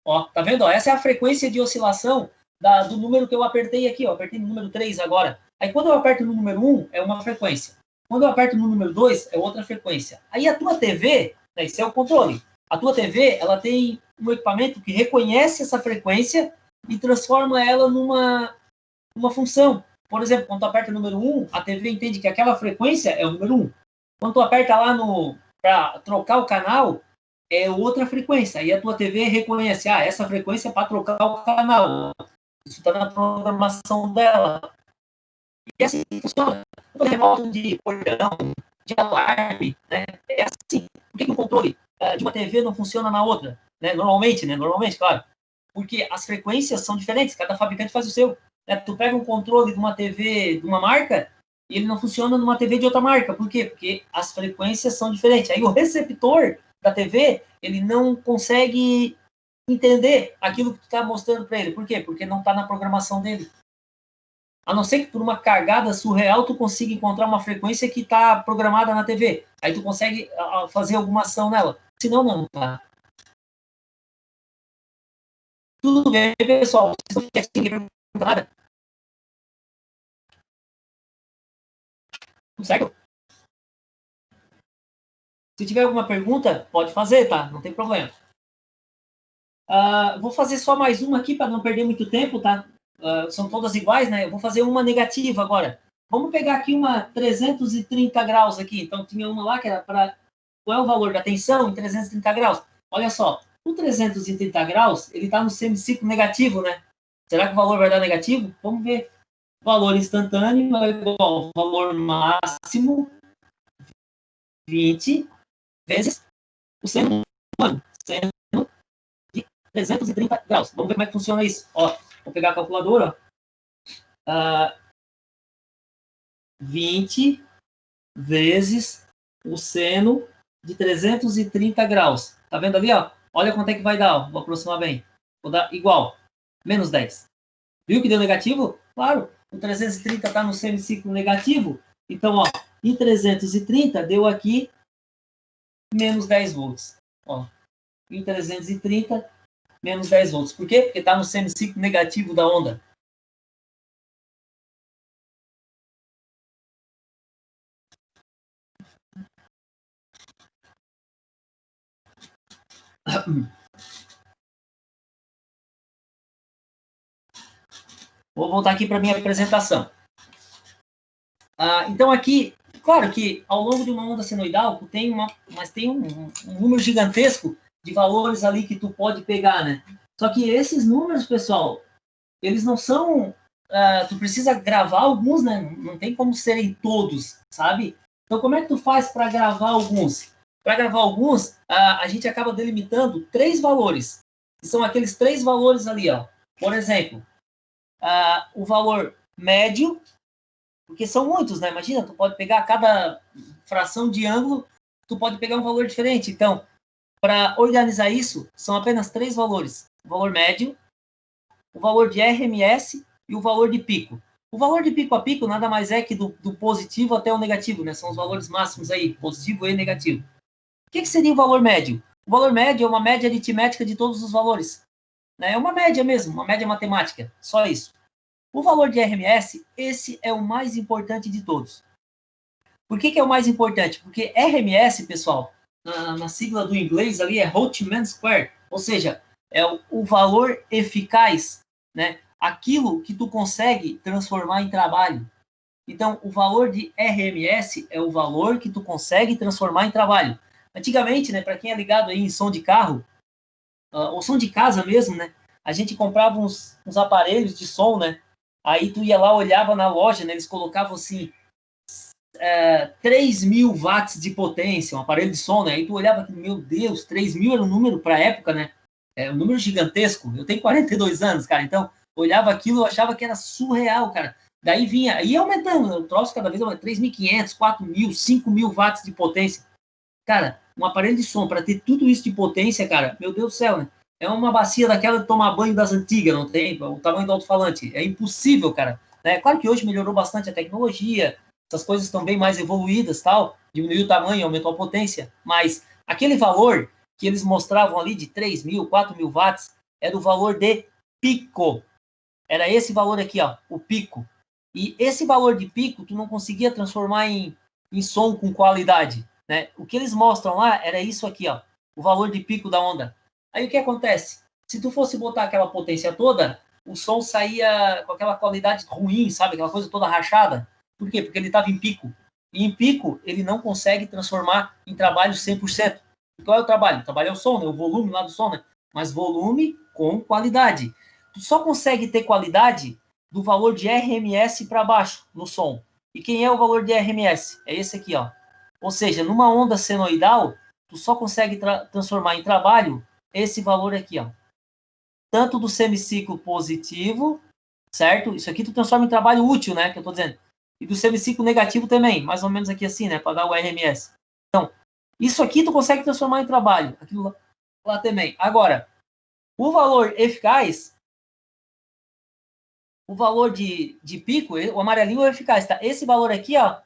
Speaker 1: Ó, tá vendo? Ó, essa é a frequência de oscilação do número que eu apertei aqui, ó. Apertei no número 3 agora. Aí quando eu aperto no número 1, é uma frequência. Quando eu aperto no número 2, é outra frequência. Aí a tua TV, né, esse é o controle. A tua TV, ela tem um equipamento que reconhece essa frequência e transforma ela numa função. Por exemplo, quando tu aperta o número 1, a TV entende que aquela frequência é o número 1. Quando tu aperta lá para trocar o canal, é outra frequência. E a tua TV reconhece, essa frequência é para trocar o canal. Isso está na programação dela. E assim funciona. O remoto de portão, de alarme, né? É assim. Por que o controle de uma TV não funciona na outra? Né? Normalmente, claro. Porque as frequências são diferentes, cada fabricante faz o seu. Né? Tu pega um controle de uma TV de uma marca e ele não funciona numa TV de outra marca. Por quê? Porque as frequências são diferentes. Aí o receptor da TV, ele não consegue entender aquilo que tu está mostrando para ele. Por quê? Porque não está na programação dele. A não ser que por uma cargada surreal tu consiga encontrar uma frequência que está programada na TV. Aí tu consegue fazer alguma ação nela. Senão, não, tá? Tudo bem, pessoal. Vocês não querem perguntar nada? Tudo certo? Se tiver alguma pergunta, pode fazer, tá? Não tem problema. Vou fazer só mais uma aqui para não perder muito tempo, tá? São todas iguais, né? Eu vou fazer uma negativa agora. Vamos pegar aqui uma 330 graus aqui. Então, tinha uma lá que era para... Qual é o valor da tensão em 330 graus? Olha só, o 330 graus, ele está no semiciclo negativo, né? Será que o valor vai dar negativo? Vamos ver. O valor instantâneo é igual ao valor máximo 20 vezes o seno humano. Seno 330 graus. Vamos ver como é que funciona isso. Ó, vou pegar a calculadora. 20 vezes o seno de 330 graus. Tá vendo ali, ó? Olha quanto é que vai dar, ó. Vou aproximar bem. Vou dar igual. Menos 10. Viu que deu negativo? Claro. O 330 está no semiciclo negativo. Então, ó, em 330 deu aqui menos 10 volts. Ó, em 330, menos 10 volts. Por quê? Porque está no semiciclo negativo da onda. Vou voltar aqui para a minha apresentação. Então, aqui, claro que ao longo de uma onda senoidal, tem um número gigantesco de valores ali que tu pode pegar, né? Só que esses números, pessoal, eles não são... tu precisa gravar alguns, né? Não tem como serem todos, sabe? Então, como é que tu faz para gravar alguns? Para gravar alguns, a gente acaba delimitando 3 valores. Que são aqueles 3 valores ali, ó. Por exemplo, o valor médio, porque são muitos, né? Imagina, tu pode pegar cada fração de ângulo, tu pode pegar um valor diferente. Então, para organizar isso, são apenas 3 valores. O valor médio, o valor de RMS e o valor de pico. O valor de pico a pico nada mais é que do positivo até o negativo, né? São os valores máximos aí, positivo e negativo. O que seria o valor médio? O valor médio é uma média aritmética de todos os valores. Né? É uma média mesmo, uma média matemática, só isso. O valor de RMS, esse é o mais importante de todos. Por que é o mais importante? Porque RMS, pessoal, na sigla do inglês ali é Boltzmann Square, ou seja, é o valor eficaz, né? Aquilo que tu consegue transformar em trabalho. Então, o valor de RMS é o valor que tu consegue transformar em trabalho. Antigamente, né, para quem é ligado aí em som de carro, ou som de casa mesmo, né, a gente comprava uns aparelhos de som, né, aí tu ia lá, olhava na loja, né, eles colocavam assim, 3.000 watts de potência, um aparelho de som, né, aí tu olhava aqui, meu Deus, 3.000 era um número para a época, né, um número gigantesco. Eu tenho 42 anos, cara, então olhava aquilo, eu achava que era surreal, cara. Daí vinha, ia aumentando, né? O troço cada vez aumentando, 3.500, 4.000, 5.000 watts de potência. Cara, um aparelho de som, para ter tudo isso de potência, cara, meu Deus do céu, né? É uma bacia daquela de tomar banho das antigas, não tem? O tamanho do alto-falante. É impossível, cara. Né? Claro que hoje melhorou bastante a tecnologia, essas coisas estão bem mais evoluídas, tal, diminuiu o tamanho, aumentou a potência, mas aquele valor que eles mostravam ali de 3.000, 4.000 watts, era o valor de pico. Era esse valor aqui, ó, o pico. E esse valor de pico, tu não conseguia transformar em som com qualidade, né? O que eles mostram lá era isso aqui, ó, o valor de pico da onda. Aí o que acontece? Se tu fosse botar aquela potência toda, o som saía com aquela qualidade ruim, sabe? Aquela coisa toda rachada. Por quê? Porque ele estava em pico. E em pico, ele não consegue transformar em trabalho 100%. Qual é o trabalho? O trabalho é o som, né? O volume lá do som, né? Mas volume com qualidade. Tu só consegue ter qualidade do valor de RMS para baixo no som. E quem é o valor de RMS? É esse aqui, ó. Ou seja, numa onda senoidal, tu só consegue transformar em trabalho esse valor aqui, ó. Tanto do semiciclo positivo, certo? Isso aqui tu transforma em trabalho útil, né? Que eu tô dizendo. E do semiciclo negativo também, mais ou menos aqui assim, né? Para dar o RMS. Então, isso aqui tu consegue transformar em trabalho. Aquilo lá também. Agora, o valor eficaz, o valor de pico, o amarelinho é eficaz, tá? Esse valor aqui, ó,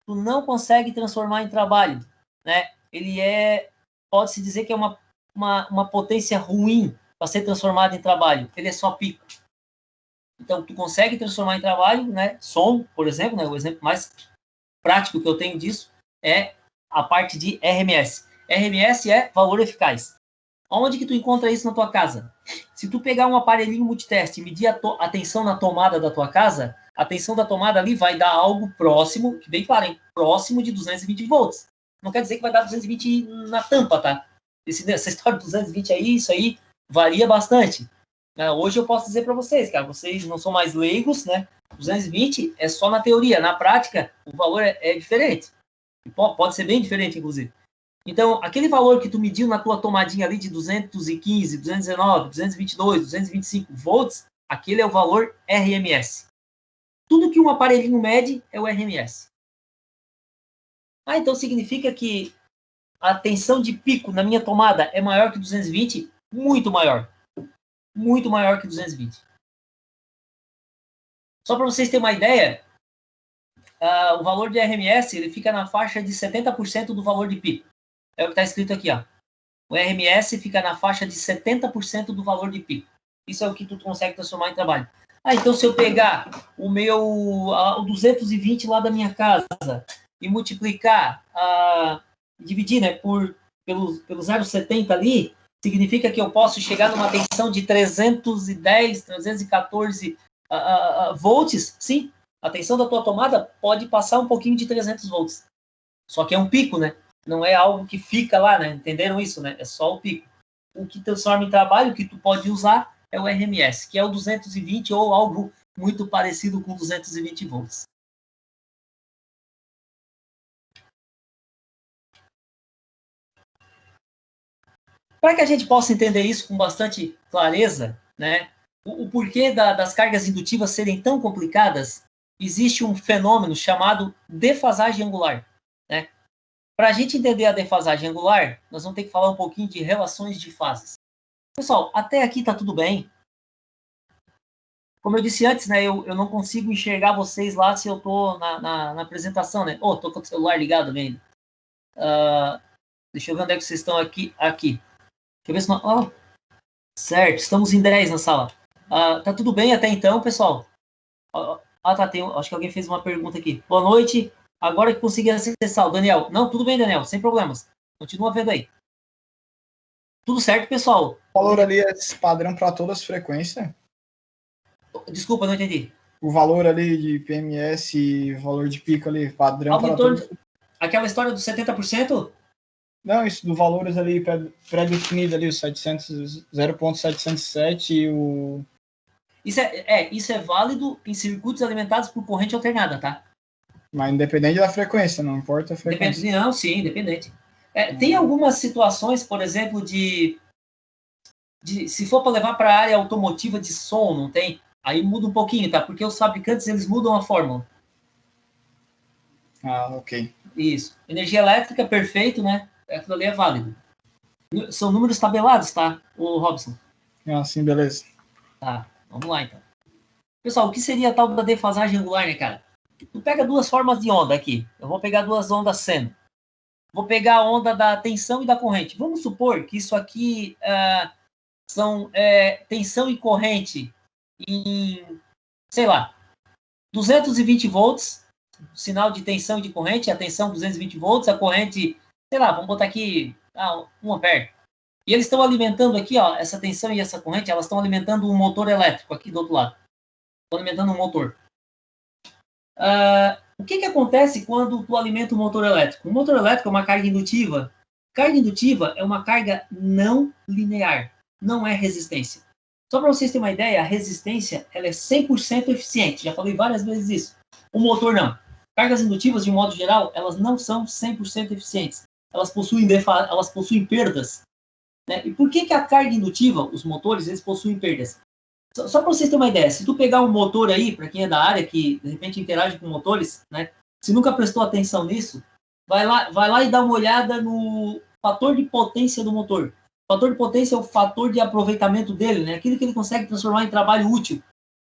Speaker 1: tu não consegue transformar em trabalho, né? Ele pode-se dizer que é uma potência ruim para ser transformado em trabalho. Ele é só pico. Então, tu consegue transformar em trabalho, né? Som, por exemplo, né? O exemplo mais prático que eu tenho disso é a parte de RMS. RMS é valor eficaz. Onde que tu encontra isso na tua casa? Se tu pegar um aparelhinho multiteste e medir a tensão na tomada da tua casa, a tensão da tomada ali vai dar algo próximo, que bem claro, hein? Próximo de 220 volts. Não quer dizer que vai dar 220 na tampa, tá? Essa história de 220 aí, isso aí varia bastante. Hoje eu posso dizer para vocês, cara, vocês não são mais leigos, né? 220 é só na teoria, na prática o valor é diferente. Pode ser bem diferente, inclusive. Então, aquele valor que tu mediu na tua tomadinha ali de 215, 219, 222, 225 volts, aquele é o valor RMS. Tudo que um aparelhinho mede é o RMS. Então significa que a tensão de pico na minha tomada é maior que 220? Muito maior. Muito maior que 220. Só para vocês terem uma ideia, o valor de RMS ele fica na faixa de 70% do valor de pico. É o que está escrito aqui, ó. O RMS fica na faixa de 70% do valor de pico. Isso é o que tu consegue transformar em trabalho. Então se eu pegar o 220 lá da minha casa e multiplicar, dividir, né, pelo 0,70 ali, significa que eu posso chegar numa tensão de 310, 314 volts. Sim, a tensão da tua tomada pode passar um pouquinho de 300 volts. Só que é um pico, né? Não é algo que fica lá, né? Entenderam isso, né? É só o pico. O que transforma em trabalho, que tu pode usar, é o RMS, que é o 220 ou algo muito parecido com 220 volts. Para que a gente possa entender isso com bastante clareza, né? O porquê das cargas indutivas serem tão complicadas, existe um fenômeno chamado defasagem angular, né? Para a gente entender a defasagem angular, nós vamos ter que falar um pouquinho de relações de fases. Pessoal, até aqui está tudo bem. Como eu disse antes, né, eu não consigo enxergar vocês lá se eu estou na apresentação, né? Estou com o celular ligado ainda. Deixa eu ver onde é que vocês estão aqui. Deixa eu ver se não... certo, estamos em 10 na sala. Tá tudo bem até então, pessoal? Tá, acho que alguém fez uma pergunta aqui. Boa noite. Agora que consegui acessar o Daniel. Não, tudo bem, Daniel, sem problemas. Continua vendo aí. Tudo certo, pessoal?
Speaker 3: O valor ali é padrão para todas as frequências?
Speaker 1: Desculpa, não entendi.
Speaker 3: O valor ali de PMS e valor de pico ali, padrão para todos?
Speaker 1: Aquela história dos 70%?
Speaker 3: Não, isso do valores ali pré-definido ali, o 0.707 e o...
Speaker 1: Isso é válido em circuitos alimentados por corrente alternada, tá?
Speaker 3: Mas independente da frequência, não importa a frequência.
Speaker 1: Não, sim, independente. Tem algumas situações, por exemplo, de se for para levar para a área automotiva de som, não tem? Aí muda um pouquinho, tá? Porque os fabricantes, eles mudam a fórmula.
Speaker 3: Ok.
Speaker 1: Isso. Energia elétrica, perfeito, né? Aquilo ali é válido. São números tabelados, tá, o Robson?
Speaker 3: Sim, beleza.
Speaker 1: Tá, vamos lá, então. Pessoal, o que seria a tal da defasagem angular, né, cara? Tu pega duas formas de onda aqui. Eu vou pegar duas ondas seno. Vou pegar a onda da tensão e da corrente. Vamos supor que isso aqui são tensão e corrente em, sei lá, 220 volts, sinal de tensão e de corrente, a tensão 220 volts, a corrente, sei lá, vamos botar aqui 1 ampere. E eles estão alimentando aqui, ó, essa tensão e essa corrente, elas estão alimentando um motor elétrico aqui do outro lado. Estão alimentando um motor. O que acontece quando tu alimenta um motor elétrico? Um motor elétrico é uma carga indutiva. Carga indutiva é uma carga não linear, não é resistência. Só para vocês terem uma ideia, a resistência ela é 100% eficiente. Já falei várias vezes isso. O motor não. Cargas indutivas, de um modo geral, elas não são 100% eficientes. Elas possuem perdas. Né? E por que a carga indutiva, os motores, eles possuem perdas? Só para vocês terem uma ideia, se tu pegar um motor aí, para quem é da área, que de repente interage com motores, né? Se nunca prestou atenção nisso, vai lá e dá uma olhada no fator de potência do motor. O fator de potência é o fator de aproveitamento dele, né? Aquilo que ele consegue transformar em trabalho útil.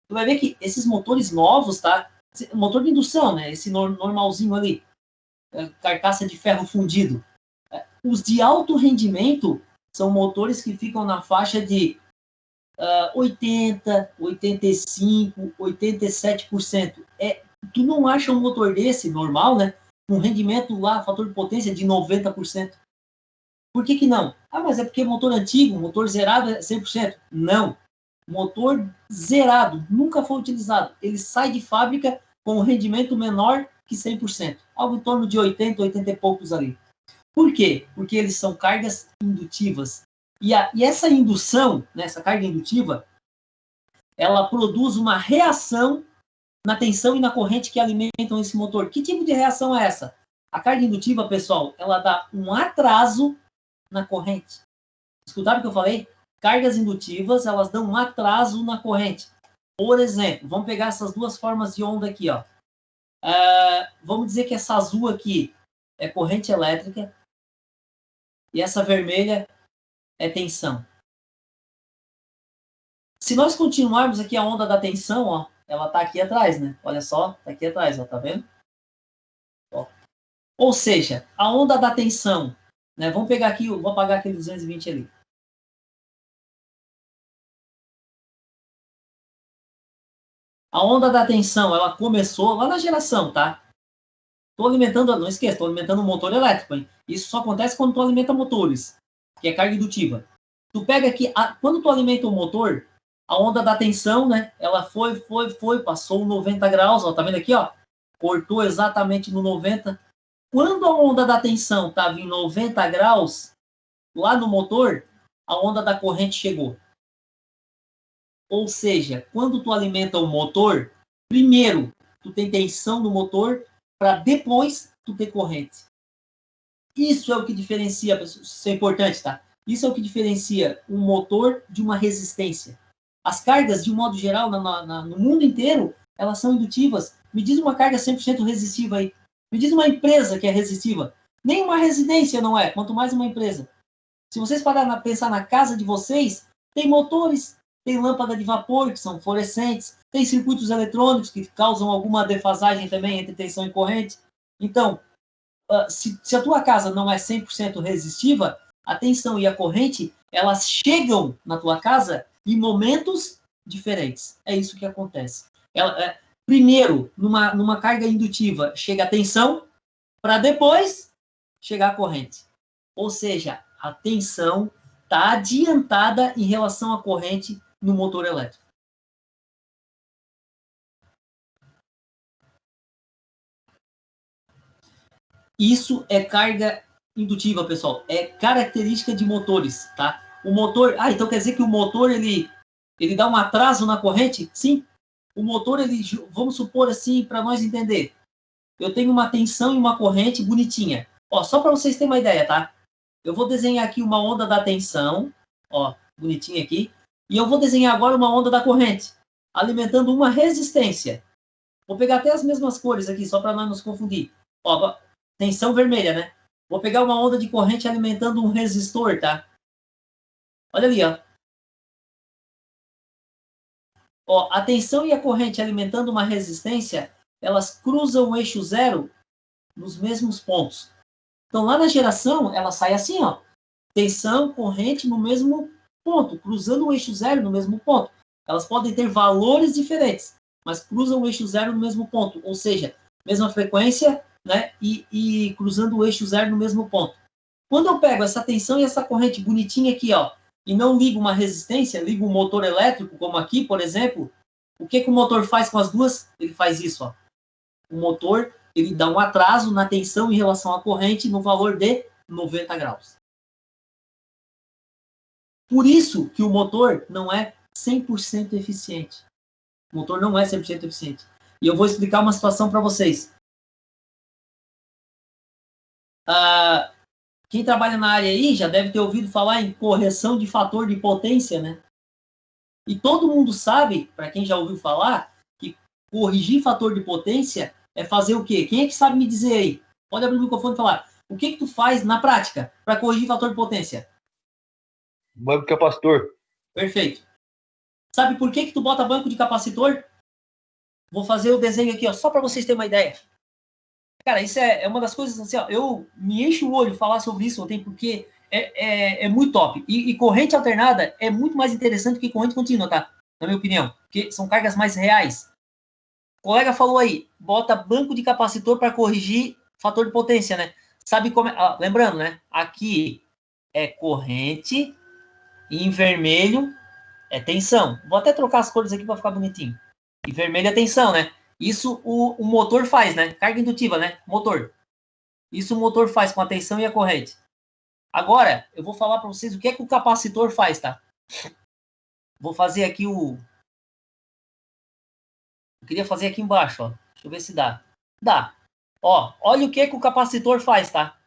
Speaker 1: Tu vai ver que esses motores novos, tá? Motor de indução, né? Esse normalzinho ali, carcaça de ferro fundido. Os de alto rendimento são motores que ficam na faixa de 80%, 85%, 87%. Tu não acha um motor desse normal, né? Um rendimento lá, fator de potência de 90%. Por que não? Mas é porque motor antigo, motor zerado é 100%. Não. Motor zerado, nunca foi utilizado. Ele sai de fábrica com um rendimento menor que 100%. Algo em torno de 80, 80 e poucos ali. Por quê? Porque eles são cargas indutivas. E essa indução, né, essa carga indutiva, ela produz uma reação na tensão e na corrente que alimentam esse motor. Que tipo de reação é essa? A carga indutiva, pessoal, ela dá um atraso na corrente. Escutaram o que eu falei? Cargas indutivas, elas dão um atraso na corrente. Por exemplo, vamos pegar essas duas formas de onda aqui, ó. Vamos dizer que essa azul aqui é corrente elétrica e essa vermelha é tensão. Se nós continuarmos aqui a onda da tensão, ó, ela está aqui atrás, né? Olha só, está aqui atrás, ó, tá vendo? Ó. Ou seja, a onda da tensão, né? Vamos pegar aqui, vou apagar aquele 220 ali. A onda da tensão, ela começou lá na geração, tá? Estou alimentando, não esqueça, estou alimentando um motor elétrico, hein? Isso só acontece quando tu alimenta motores, que é carga indutiva. Tu pega aqui, quando tu alimenta o motor, a onda da tensão, né? Ela foi, passou 90 graus, ó, tá vendo aqui, ó? Cortou exatamente no 90. Quando a onda da tensão estava em 90 graus, lá no motor, a onda da corrente chegou. Ou seja, quando tu alimenta o motor, primeiro tu tem tensão no motor, para depois tu ter corrente. Isso é o que diferencia, isso é importante, tá? Isso é o que diferencia um motor de uma resistência. As cargas, de um modo geral, no mundo inteiro, elas são indutivas. Me diz uma carga 100% resistiva aí. Me diz uma empresa que é resistiva. Nem uma residência não é, quanto mais uma empresa. Se vocês pararem a pensar na casa de vocês, tem motores, tem lâmpada de vapor, que são fluorescentes, tem circuitos eletrônicos que causam alguma defasagem também entre tensão e corrente. Então, se a tua casa não é 100% resistiva, a tensão e a corrente, elas chegam na tua casa em momentos diferentes. É isso que acontece. Primeiro, numa carga indutiva, chega a tensão, para depois chegar a corrente. Ou seja, a tensão está adiantada em relação à corrente no motor elétrico. Isso é carga indutiva, pessoal. É característica de motores, tá? O motor... então quer dizer que o motor, ele dá um atraso na corrente? Sim. O motor, vamos supor assim, para nós entender. Eu tenho uma tensão e uma corrente bonitinha. Ó, só para vocês terem uma ideia, tá? Eu vou desenhar aqui uma onda da tensão, ó, bonitinha aqui. E eu vou desenhar agora uma onda da corrente, alimentando uma resistência. Vou pegar até as mesmas cores aqui, só para não nos confundir. Ó, tensão vermelha, né? Vou pegar uma onda de corrente alimentando um resistor, tá? Olha ali, ó. Ó, a tensão e a corrente alimentando uma resistência, elas cruzam o eixo zero nos mesmos pontos. Então, lá na geração, ela sai assim, ó. Tensão, corrente no mesmo ponto, cruzando o eixo zero no mesmo ponto. Elas podem ter valores diferentes, mas cruzam o eixo zero no mesmo ponto. Ou seja, mesma frequência, né? E cruzando o eixo zero no mesmo ponto. Quando eu pego essa tensão e essa corrente bonitinha aqui, ó, e não ligo uma resistência, ligo um motor elétrico, como aqui, por exemplo, o que o motor faz com as duas? Ele faz isso, ó. O motor, ele dá um atraso na tensão em relação à corrente no valor de 90 graus. Por isso que o motor não é 100% eficiente. O motor não é 100% eficiente. E eu vou explicar uma situação para vocês. Quem trabalha na área aí já deve ter ouvido falar em correção de fator de potência, né? E todo mundo sabe, para quem já ouviu falar, que corrigir fator de potência é fazer o quê? Quem é que sabe me dizer aí? Pode abrir o microfone e falar. O que tu faz na prática para corrigir fator de potência?
Speaker 4: Banco de capacitor.
Speaker 1: Perfeito. Sabe por que tu bota banco de capacitor? Vou fazer o desenho aqui, ó, só para vocês terem uma ideia. Cara, isso é uma das coisas assim, ó, eu me encho o olho falar sobre isso, porque é muito top. E corrente alternada é muito mais interessante que corrente contínua, tá? Na minha opinião. Porque são cargas mais reais. O colega falou aí, bota banco de capacitor para corrigir fator de potência, né? Sabe como é? Lembrando, né? Aqui é corrente e em vermelho é tensão. Vou até trocar as cores aqui para ficar bonitinho. E vermelho é tensão, né? Isso o motor faz, né? Carga indutiva, né? Motor. Isso o motor faz com a tensão e a corrente. Agora, eu vou falar para vocês o que é que o capacitor faz, tá? Vou fazer aqui eu queria fazer aqui embaixo, ó. Deixa eu ver se dá. Dá. Ó, olha o que o capacitor faz, tá?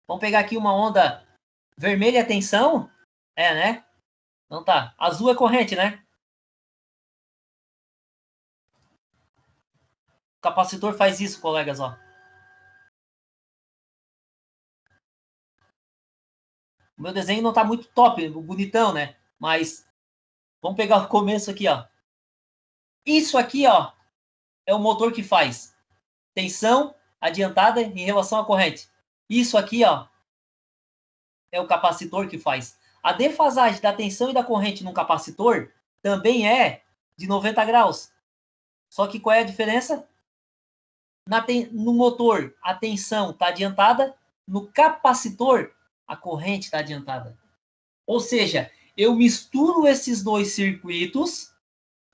Speaker 1: Vamos pegar aqui uma onda vermelha, é tensão? É, né? Então tá. Azul é corrente, né? O capacitor faz isso, colegas, ó. O meu desenho não tá muito top, bonitão, né? Mas vamos pegar o começo aqui, ó. Isso aqui, ó, é o motor que faz tensão adiantada em relação à corrente. Isso aqui, ó, é o capacitor que faz. A defasagem da tensão e da corrente num capacitor também é de 90 graus. Só que qual é a diferença? No motor, a tensão está adiantada. No capacitor, a corrente está adiantada. Ou seja, eu misturo esses dois circuitos,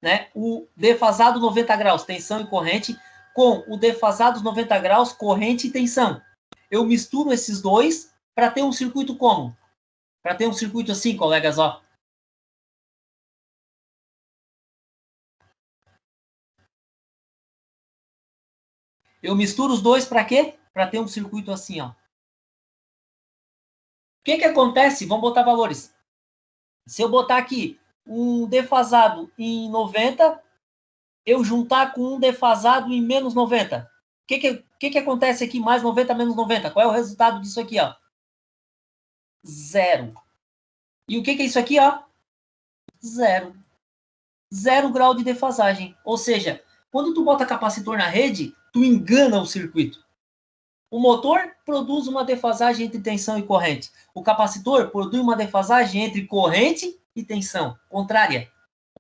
Speaker 1: né? O defasado 90 graus, tensão e corrente, com o defasado 90 graus, corrente e tensão. Eu misturo esses dois para ter um circuito como? Para ter um circuito assim, colegas, ó. Eu misturo os dois para quê? Para ter um circuito assim, ó. O que acontece? Vamos botar valores. Se eu botar aqui um defasado em 90, eu juntar com um defasado em menos 90. O que acontece aqui? Mais 90 menos 90. Qual é o resultado disso aqui, ó? Zero. E o que é isso aqui, ó? Zero. Zero grau de defasagem. Ou seja, quando tu bota capacitor na rede, tu engana o circuito. O motor produz uma defasagem entre tensão e corrente. O capacitor produz uma defasagem entre corrente e tensão, contrária.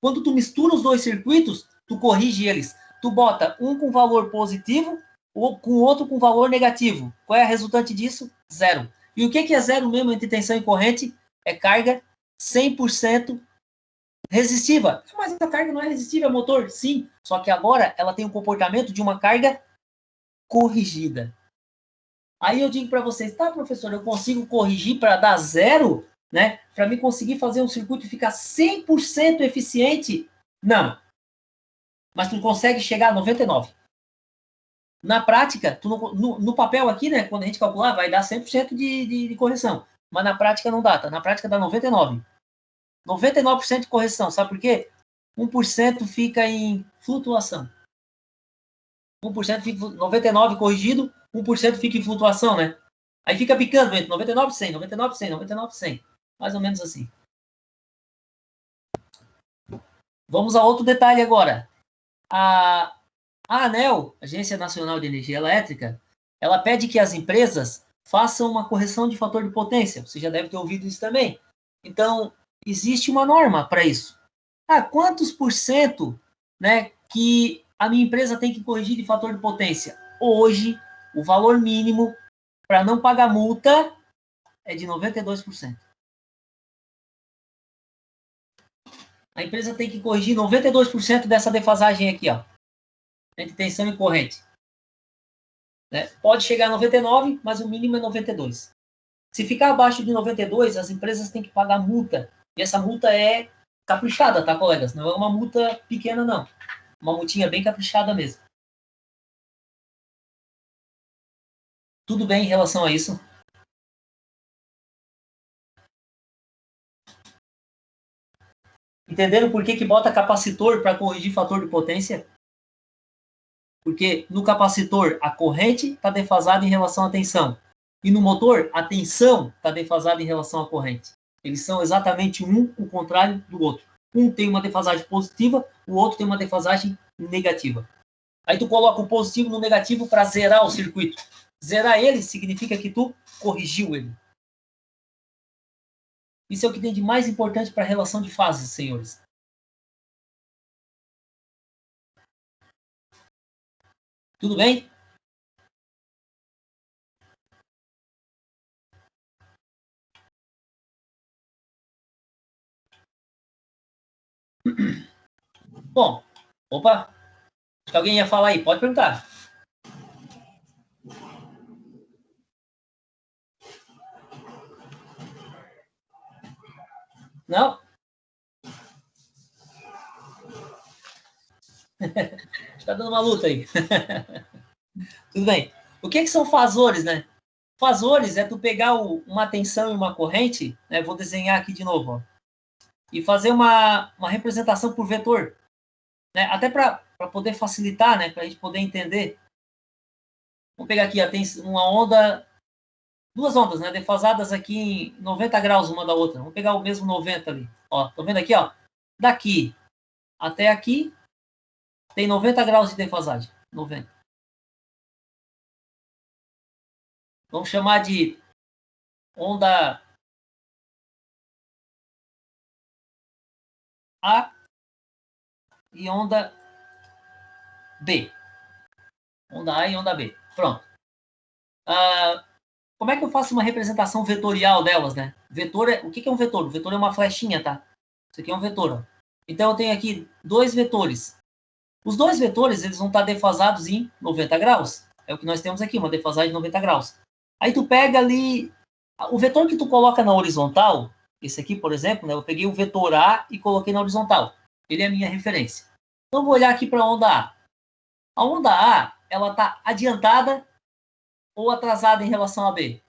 Speaker 1: Quando tu mistura os dois circuitos, tu corrige eles. Tu bota um com valor positivo ou com outro com valor negativo. Qual é a resultante disso? Zero. E o que é zero mesmo entre tensão e corrente? É carga 100% resistiva. Mas a carga não é resistiva, é motor? Sim. Só que agora ela tem o comportamento de uma carga corrigida. Aí eu digo para vocês, tá, professor, eu consigo corrigir para dar zero, né? Para mim conseguir fazer um circuito ficar 100% eficiente? Não. Mas tu consegue chegar a 99. Na prática, tu não, no papel aqui, né, quando a gente calcular, vai dar 100% de correção. Mas na prática não dá, tá? Na prática dá 99. 99% de correção, sabe por quê? 1% fica em flutuação. 1% fica 99 corrigido, 1% fica em flutuação, né? Aí fica picando entre 99 e 100, 99 e 100, 99 e 100. Mais ou menos assim. Vamos a outro detalhe agora. A ANEEL, Agência Nacional de Energia Elétrica, ela pede que as empresas façam uma correção de fator de potência. Você já deve ter ouvido isso também. Então, existe uma norma para isso. Quantos por cento, né, que a minha empresa tem que corrigir de fator de potência? Hoje, o valor mínimo para não pagar multa é de 92%. A empresa tem que corrigir 92% dessa defasagem aqui, ó, entre tensão e corrente. Né? Pode chegar a 99, mas o mínimo é 92. Se ficar abaixo de 92, as empresas têm que pagar multa. E essa multa é caprichada, tá, colegas? Não é uma multa pequena, não. Uma multinha bem caprichada mesmo. Tudo bem em relação a isso? Entenderam por que bota capacitor para corrigir fator de potência? Porque no capacitor a corrente está defasada em relação à tensão. E no motor a tensão está defasada em relação à corrente. Eles são exatamente o contrário do outro. Um tem uma defasagem positiva, o outro tem uma defasagem negativa. Aí tu coloca o positivo no negativo para zerar o circuito. Zerar ele significa que tu corrigiu ele. Isso é o que tem de mais importante para a relação de fases, senhores. Tudo bem? Bom, opa, acho que alguém ia falar aí, pode perguntar. Não? Está dando uma luta aí. Tudo bem. O que são fasores, né? Fasores é tu pegar uma tensão e uma corrente, né? Vou desenhar aqui de novo, ó, e fazer uma representação por vetor, né? Até para poder facilitar, né? Para a gente poder entender. Vamos pegar aqui, ó, tem uma onda, duas ondas, né? Defasadas aqui em 90 graus uma da outra. Vamos pegar o mesmo 90 ali. Ó, tô vendo aqui, ó. Daqui até aqui tem 90 graus de defasagem. 90. Vamos chamar de onda A e onda B. Onda A e onda B. Pronto. Como é que eu faço uma representação vetorial delas, né? Vetor o que é um vetor? O vetor é uma flechinha, tá? Isso aqui é um vetor, ó. Então, eu tenho aqui dois vetores. Os dois vetores, eles vão estar defasados em 90 graus. É o que nós temos aqui, uma defasagem de 90 graus. Aí tu pega ali... O vetor que tu coloca na horizontal, esse aqui, por exemplo, né? Eu peguei o vetor A e coloquei na horizontal. Ele é a minha referência. Então, eu vou olhar aqui para a onda A. A onda A, ela está adiantada ou atrasada em relação a B?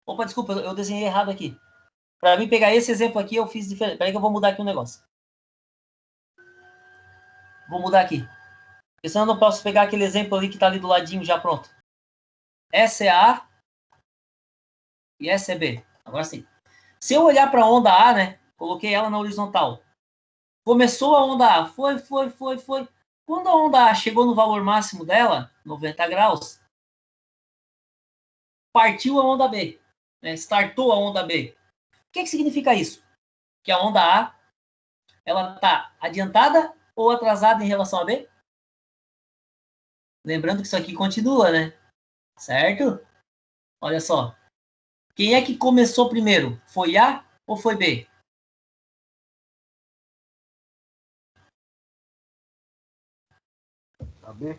Speaker 1: Opa, desculpa, eu desenhei errado aqui. Para mim pegar esse exemplo aqui, eu fiz diferente. Peraí que eu vou mudar aqui um negócio. Vou mudar aqui. Porque senão eu não posso pegar aquele exemplo ali que está ali do ladinho já pronto. Essa é A e essa é B. Agora sim. Se eu olhar para a onda A, né? Coloquei ela na horizontal. Começou a onda A. Foi. Quando a onda A chegou no valor máximo dela, 90 graus, partiu a onda B. Né? Startou a onda B. O que significa isso? Que a onda A ela está adiantada ou atrasada em relação a B? Lembrando que isso aqui continua, né? Certo? Olha só. Quem é que começou primeiro? Foi A ou foi B?
Speaker 4: A B?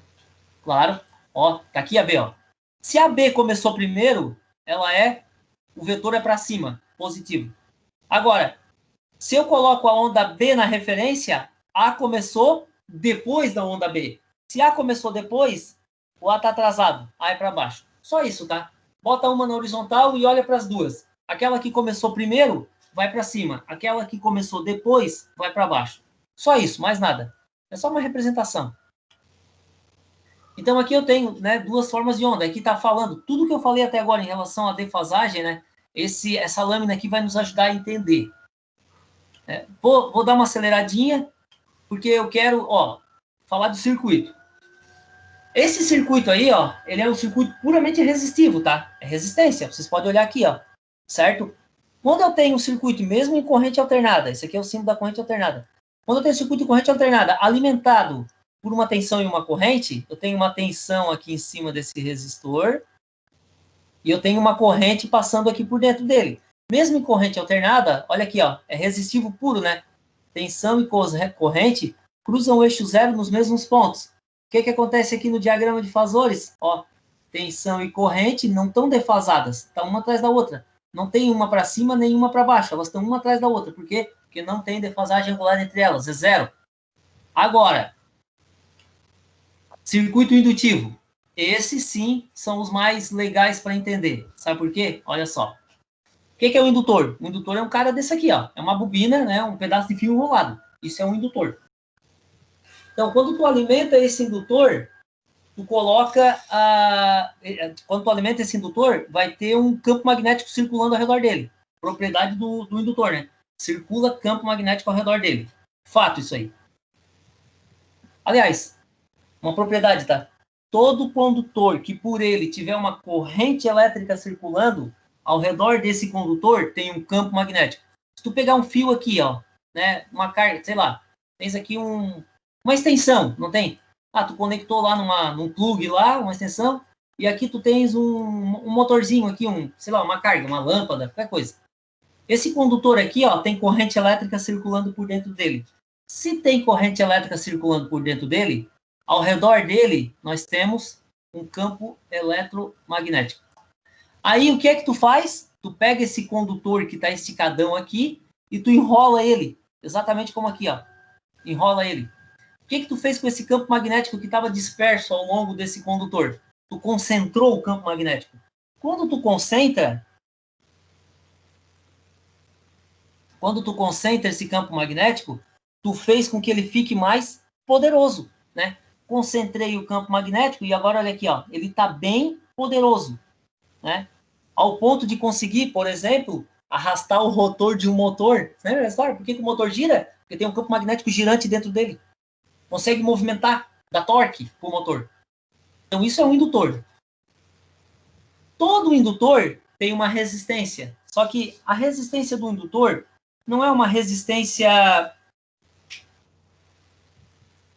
Speaker 1: Claro. Ó, tá aqui a B, ó. Se a B começou primeiro, o vetor é para cima, positivo. Agora, se eu coloco a onda B na referência, A começou depois da onda B. Se A começou depois, o A está atrasado, A é para baixo. Só isso, tá? Bota uma na horizontal e olha para as duas. Aquela que começou primeiro, vai para cima. Aquela que começou depois, vai para baixo. Só isso, mais nada. É só uma representação. Então, aqui eu tenho, né, duas formas de onda. Aqui está falando tudo que eu falei até agora em relação à defasagem, né? Essa lâmina aqui vai nos ajudar a entender. Vou dar uma aceleradinha, porque eu quero, ó, falar do circuito. Esse circuito aí, ó, ele é um circuito puramente resistivo, tá? É resistência. Vocês podem olhar aqui, ó, certo? Quando eu tenho um circuito, mesmo em corrente alternada, esse aqui é o símbolo da corrente alternada. Quando eu tenho circuito de corrente alternada alimentado por uma tensão e uma corrente, eu tenho uma tensão aqui em cima desse resistor e eu tenho uma corrente passando aqui por dentro dele. Mesmo em corrente alternada, olha aqui, ó, é resistivo puro, né? Tensão e corrente cruzam o eixo zero nos mesmos pontos. O que acontece aqui no diagrama de fasores? Ó, tensão e corrente não estão defasadas, estão uma atrás da outra. Não tem uma para cima nem uma para baixo, elas estão uma atrás da outra. Por quê? Porque não tem defasagem angular entre elas, é zero. Agora, circuito indutivo. Esses sim são os mais legais para entender. Sabe por quê? Olha só. O que é um indutor? O indutor é um cara desse aqui, ó. É uma bobina, né? Um pedaço de fio enrolado. Isso é um indutor. Então, quando tu alimenta esse indutor, tu coloca quando tu alimenta esse indutor, vai ter um campo magnético circulando ao redor dele. Propriedade do indutor, né? Circula campo magnético ao redor dele. Fato isso aí. Aliás, uma propriedade, tá? Todo condutor que por ele tiver uma corrente elétrica circulando, ao redor desse condutor tem um campo magnético. Se tu pegar um fio aqui, ó, né, uma carga, sei lá, tens aqui uma extensão, não tem? Tu conectou lá num plug lá, uma extensão, e aqui tu tens um motorzinho aqui, sei lá, uma carga, uma lâmpada, qualquer coisa. Esse condutor aqui, ó, tem corrente elétrica circulando por dentro dele. Se tem corrente elétrica circulando por dentro dele, ao redor dele, nós temos um campo eletromagnético. Aí, o que é que tu faz? Tu pega esse condutor que está esticadão aqui e tu enrola ele exatamente como aqui, ó. Enrola ele. O que tu fez com esse campo magnético que estava disperso ao longo desse condutor? Tu concentrou o campo magnético. Quando tu concentra esse campo magnético, tu fez com que ele fique mais poderoso, né? Concentrei o campo magnético e agora olha aqui, ó, ele está bem poderoso, né? Ao ponto de conseguir, por exemplo, arrastar o rotor de um motor. Lembra a história? Por que o motor gira? Porque tem um campo magnético girante dentro dele. Consegue movimentar, dar torque para o motor. Então isso é um indutor. Todo indutor tem uma resistência. Só que a resistência do indutor não é uma resistência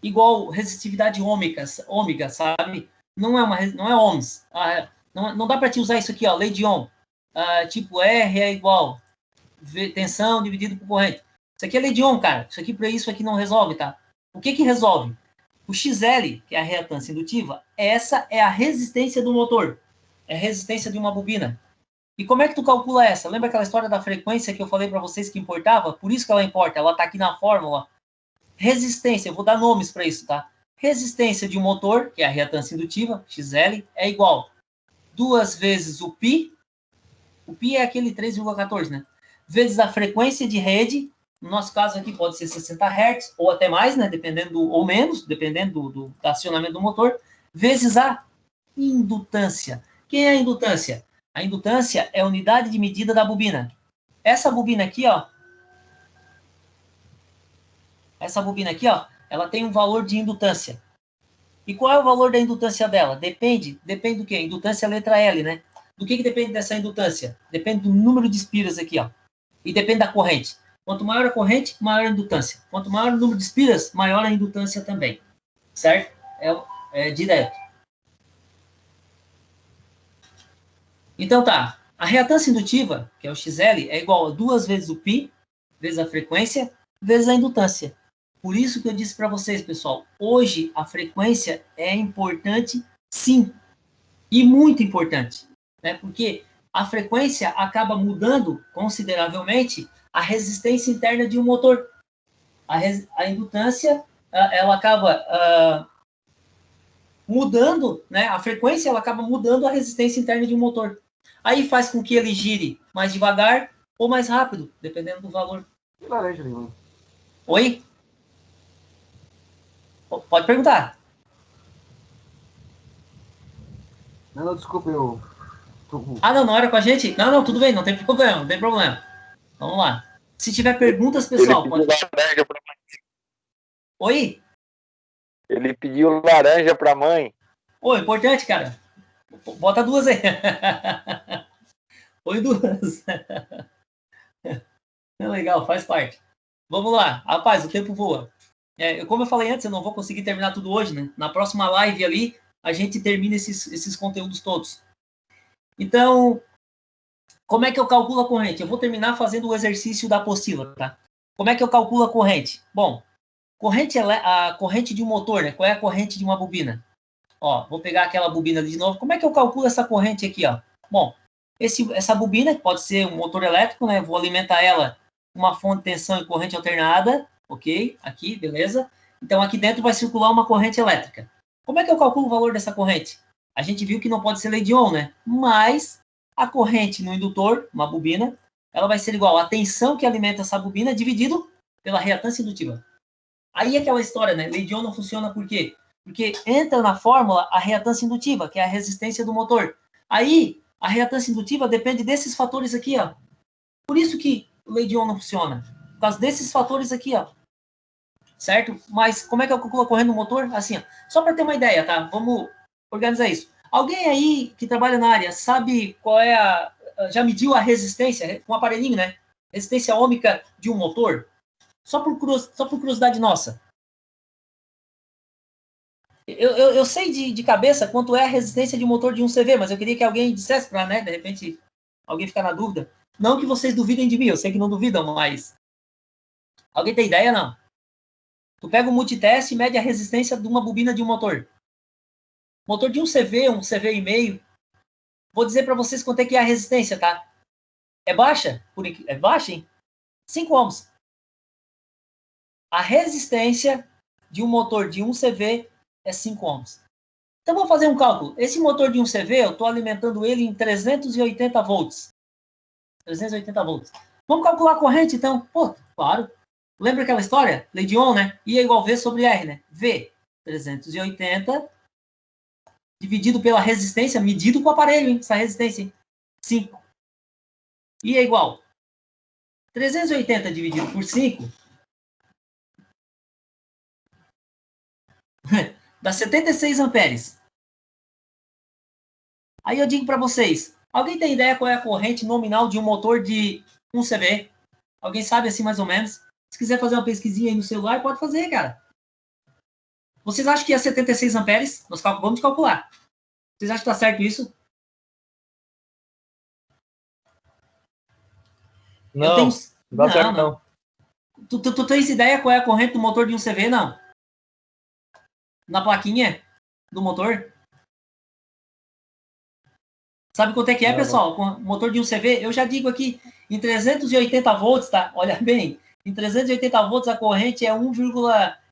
Speaker 1: igual resistividade ômega, sabe? Não é ohms. Não dá para te usar isso aqui, ó, lei de Ohm. Tipo R é igual tensão dividido por corrente. Isso aqui é lei de Ohm, cara. Isso aqui para isso aqui não resolve, tá? O que resolve? O XL, que é a reatância indutiva, essa é a resistência do motor. É a resistência de uma bobina. E como é que tu calcula essa? Lembra aquela história da frequência que eu falei para vocês que importava? Por isso que ela importa. Ela está aqui na fórmula. Resistência, eu vou dar nomes para isso, tá? Resistência de um motor, que é a reatância indutiva, XL, é igual 2 vezes o π. O π é aquele 3,14, né? Vezes a frequência de rede. No nosso caso aqui pode ser 60 Hz ou até mais, né? Ou menos, dependendo do acionamento do motor. Vezes a indutância. Quem é a indutância? A indutância é a unidade de medida da bobina. Essa bobina aqui, ó, ela tem um valor de indutância. E qual é o valor da indutância dela? Depende do quê? Indutância é a letra L, né? Do que depende dessa indutância? Depende do número de espiras aqui, ó. E depende da corrente. Quanto maior a corrente, maior a indutância. Quanto maior o número de espiras, maior a indutância também. Certo? É direto. Então tá. A reatância indutiva, que é o XL, é igual a 2 vezes o π, vezes a frequência, vezes a indutância. Por isso que eu disse para vocês, pessoal, hoje a frequência é importante, sim, e muito importante, né? Porque a frequência acaba mudando consideravelmente a resistência interna de um motor. A indutância, ela acaba mudando, né? A frequência, ela acaba mudando a resistência interna de um motor. Aí faz com que ele gire mais devagar ou mais rápido, dependendo do valor.
Speaker 4: Que laranja, Limão?
Speaker 1: Oi? Pode perguntar.
Speaker 4: Não, desculpa, eu...
Speaker 1: Não era com a gente? Não, tudo bem, não tem problema, não tem problema. Vamos lá. Se tiver perguntas, pessoal, pode...
Speaker 4: laranja pra mãe.
Speaker 1: Oi?
Speaker 4: Ele pediu laranja pra mãe.
Speaker 1: Ô, importante, cara. Bota 2 aí. Põe 2. É legal, faz parte. Vamos lá. Rapaz, o tempo voa. Como eu falei antes, eu não vou conseguir terminar tudo hoje, né? Na próxima live ali, a gente termina esses conteúdos todos. Então, como é que eu calculo a corrente? Eu vou terminar fazendo o exercício da apostila, tá? Como é que eu calculo a corrente? Bom, a corrente de um motor, né? Qual é a corrente de uma bobina? Ó, vou pegar aquela bobina ali de novo. Como é que eu calculo essa corrente aqui, ó? Bom, essa bobina pode ser um motor elétrico, né? Vou alimentar ela com uma fonte de tensão e corrente alternada, ok? Aqui, beleza? Então, aqui dentro vai circular uma corrente elétrica. Como é que eu calculo o valor dessa corrente? A gente viu que não pode ser lei de Ohm, né? Mas a corrente no indutor, uma bobina, ela vai ser igual à tensão que alimenta essa bobina dividido pela reatância indutiva. Aí aquela história, né? Lei de Ohm não funciona por quê? Porque entra na fórmula a reatância indutiva, que é a resistência do motor. Aí, a reatância indutiva depende desses fatores aqui, ó. Por isso que lei de Ohm não funciona. Por causa desses fatores aqui, ó. Certo? Mas como é que eu calculo a corrente do motor? Assim, ó. Só para ter uma ideia, tá? Vamos organizar isso. Alguém aí que trabalha na área sabe qual é já mediu a resistência com um aparelhinho, né? Resistência ômica de um motor? Só por curiosidade nossa. Eu sei de cabeça quanto é a resistência de um motor de um CV, mas eu queria que alguém dissesse para, né, de repente, alguém ficar na dúvida. Não que vocês duvidem de mim, eu sei que não duvidam, mas... Alguém tem ideia, não? Tu pega um multiteste e mede a resistência de uma bobina de um motor. Motor de um CV e meio. Vou dizer para vocês quanto é que é a resistência, tá? É baixa? É baixa, hein? 5 ohms. A resistência de um motor de 1 CV é 5 ohms. Então, vou fazer um cálculo. Esse motor de 1 CV, eu estou alimentando ele em 380 volts. 380 volts. Vamos calcular a corrente, então? Pô, claro. Lembra aquela história? Lei de Ohm, né? I é igual a V sobre R, né? V, 380, dividido pela resistência, medido com o aparelho, hein? Essa resistência, hein? 5. I é igual 380 dividido por 5 dá 76 amperes. Aí eu digo para vocês, alguém tem ideia qual é a corrente nominal de um motor de 1 CV? Alguém sabe assim mais ou menos? Se quiser fazer uma pesquisinha aí no celular, pode fazer, cara. Vocês acham que é 76 amperes? Nós vamos calcular. Vocês acham que está certo isso?
Speaker 5: Não, não dá certo não.
Speaker 1: Tu tens ideia qual é a corrente do motor de um CV, não? Na plaquinha do motor? Sabe quanto é que é, pessoal? Com o motor de um CV, eu já digo aqui, em 380 volts, tá? Olha bem, em 380 volts a corrente é 1,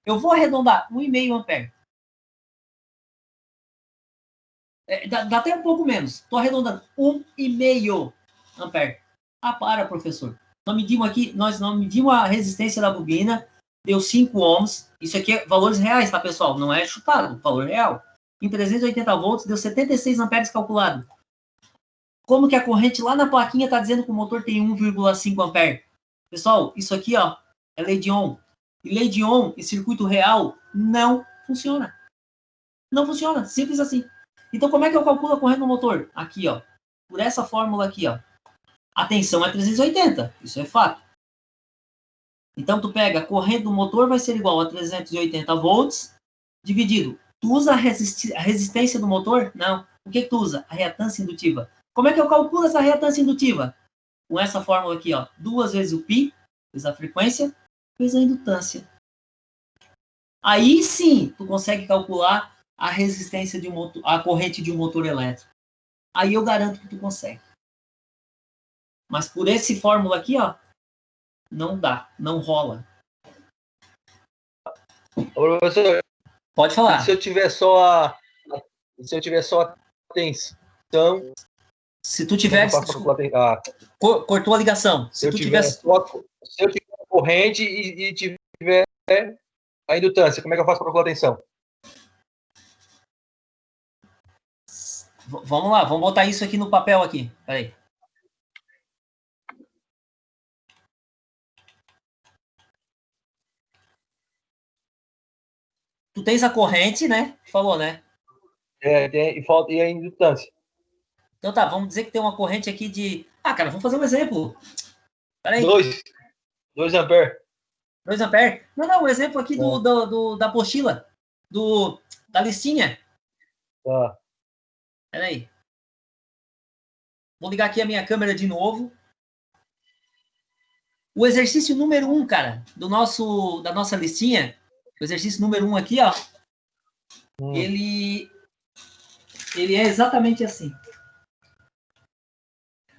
Speaker 1: eu vou arredondar, 1,5 ampere. Dá até um pouco menos. Estou arredondando, 1,5 ampere. Ah, para, professor. Nós não medimos a resistência da bobina, deu 5 ohms. Isso aqui é valores reais, tá, pessoal? Não é chutado, valor real. Em 380 volts, deu 76 amperes calculado. Como que a corrente lá na plaquinha está dizendo que o motor tem 1,5 ampere? Pessoal, isso aqui, ó, é lei de Ohm. E lei de Ohm e circuito real não funciona. Não funciona, simples assim. Então, como é que eu calculo a corrente no motor? Aqui, ó, por essa fórmula aqui, ó. A tensão é 380, isso é fato. Então, tu pega a corrente do motor vai ser igual a 380 volts, dividido. Tu usa a resistência do motor? Não. O que tu usa? A reatância indutiva. Como é que eu calculo essa reatância indutiva? Com essa fórmula aqui, ó. 2 vezes o π, vezes a frequência, vezes a indutância. Aí sim, tu consegue calcular a resistência de um motor, a corrente de um motor elétrico. Aí eu garanto que tu consegue. Mas por esse fórmula aqui, ó, não dá, não rola.
Speaker 5: Professor,
Speaker 1: pode falar.
Speaker 5: Se eu tiver só a tensão,
Speaker 1: se tu tiver cortou a ligação.
Speaker 5: Se eu tiver a corrente e tiver a indutância, como é que eu faço para calcular a tensão?
Speaker 1: Vamos lá, vamos botar isso aqui no papel aqui. Peraí. Tu tens a corrente, né? Falou, né?
Speaker 5: E a indutância.
Speaker 1: Então tá, vamos dizer que tem uma corrente aqui de... Ah, cara, vamos fazer um exemplo. Peraí.
Speaker 5: 2 amperes.
Speaker 1: 2 amperes? Não, um exemplo aqui da apostila. Da listinha.
Speaker 5: Tá.
Speaker 1: Peraí. Vou ligar aqui a minha câmera de novo. O exercício número 1, cara, da nossa listinha, o exercício número 1 aqui, ó, ele é exatamente assim.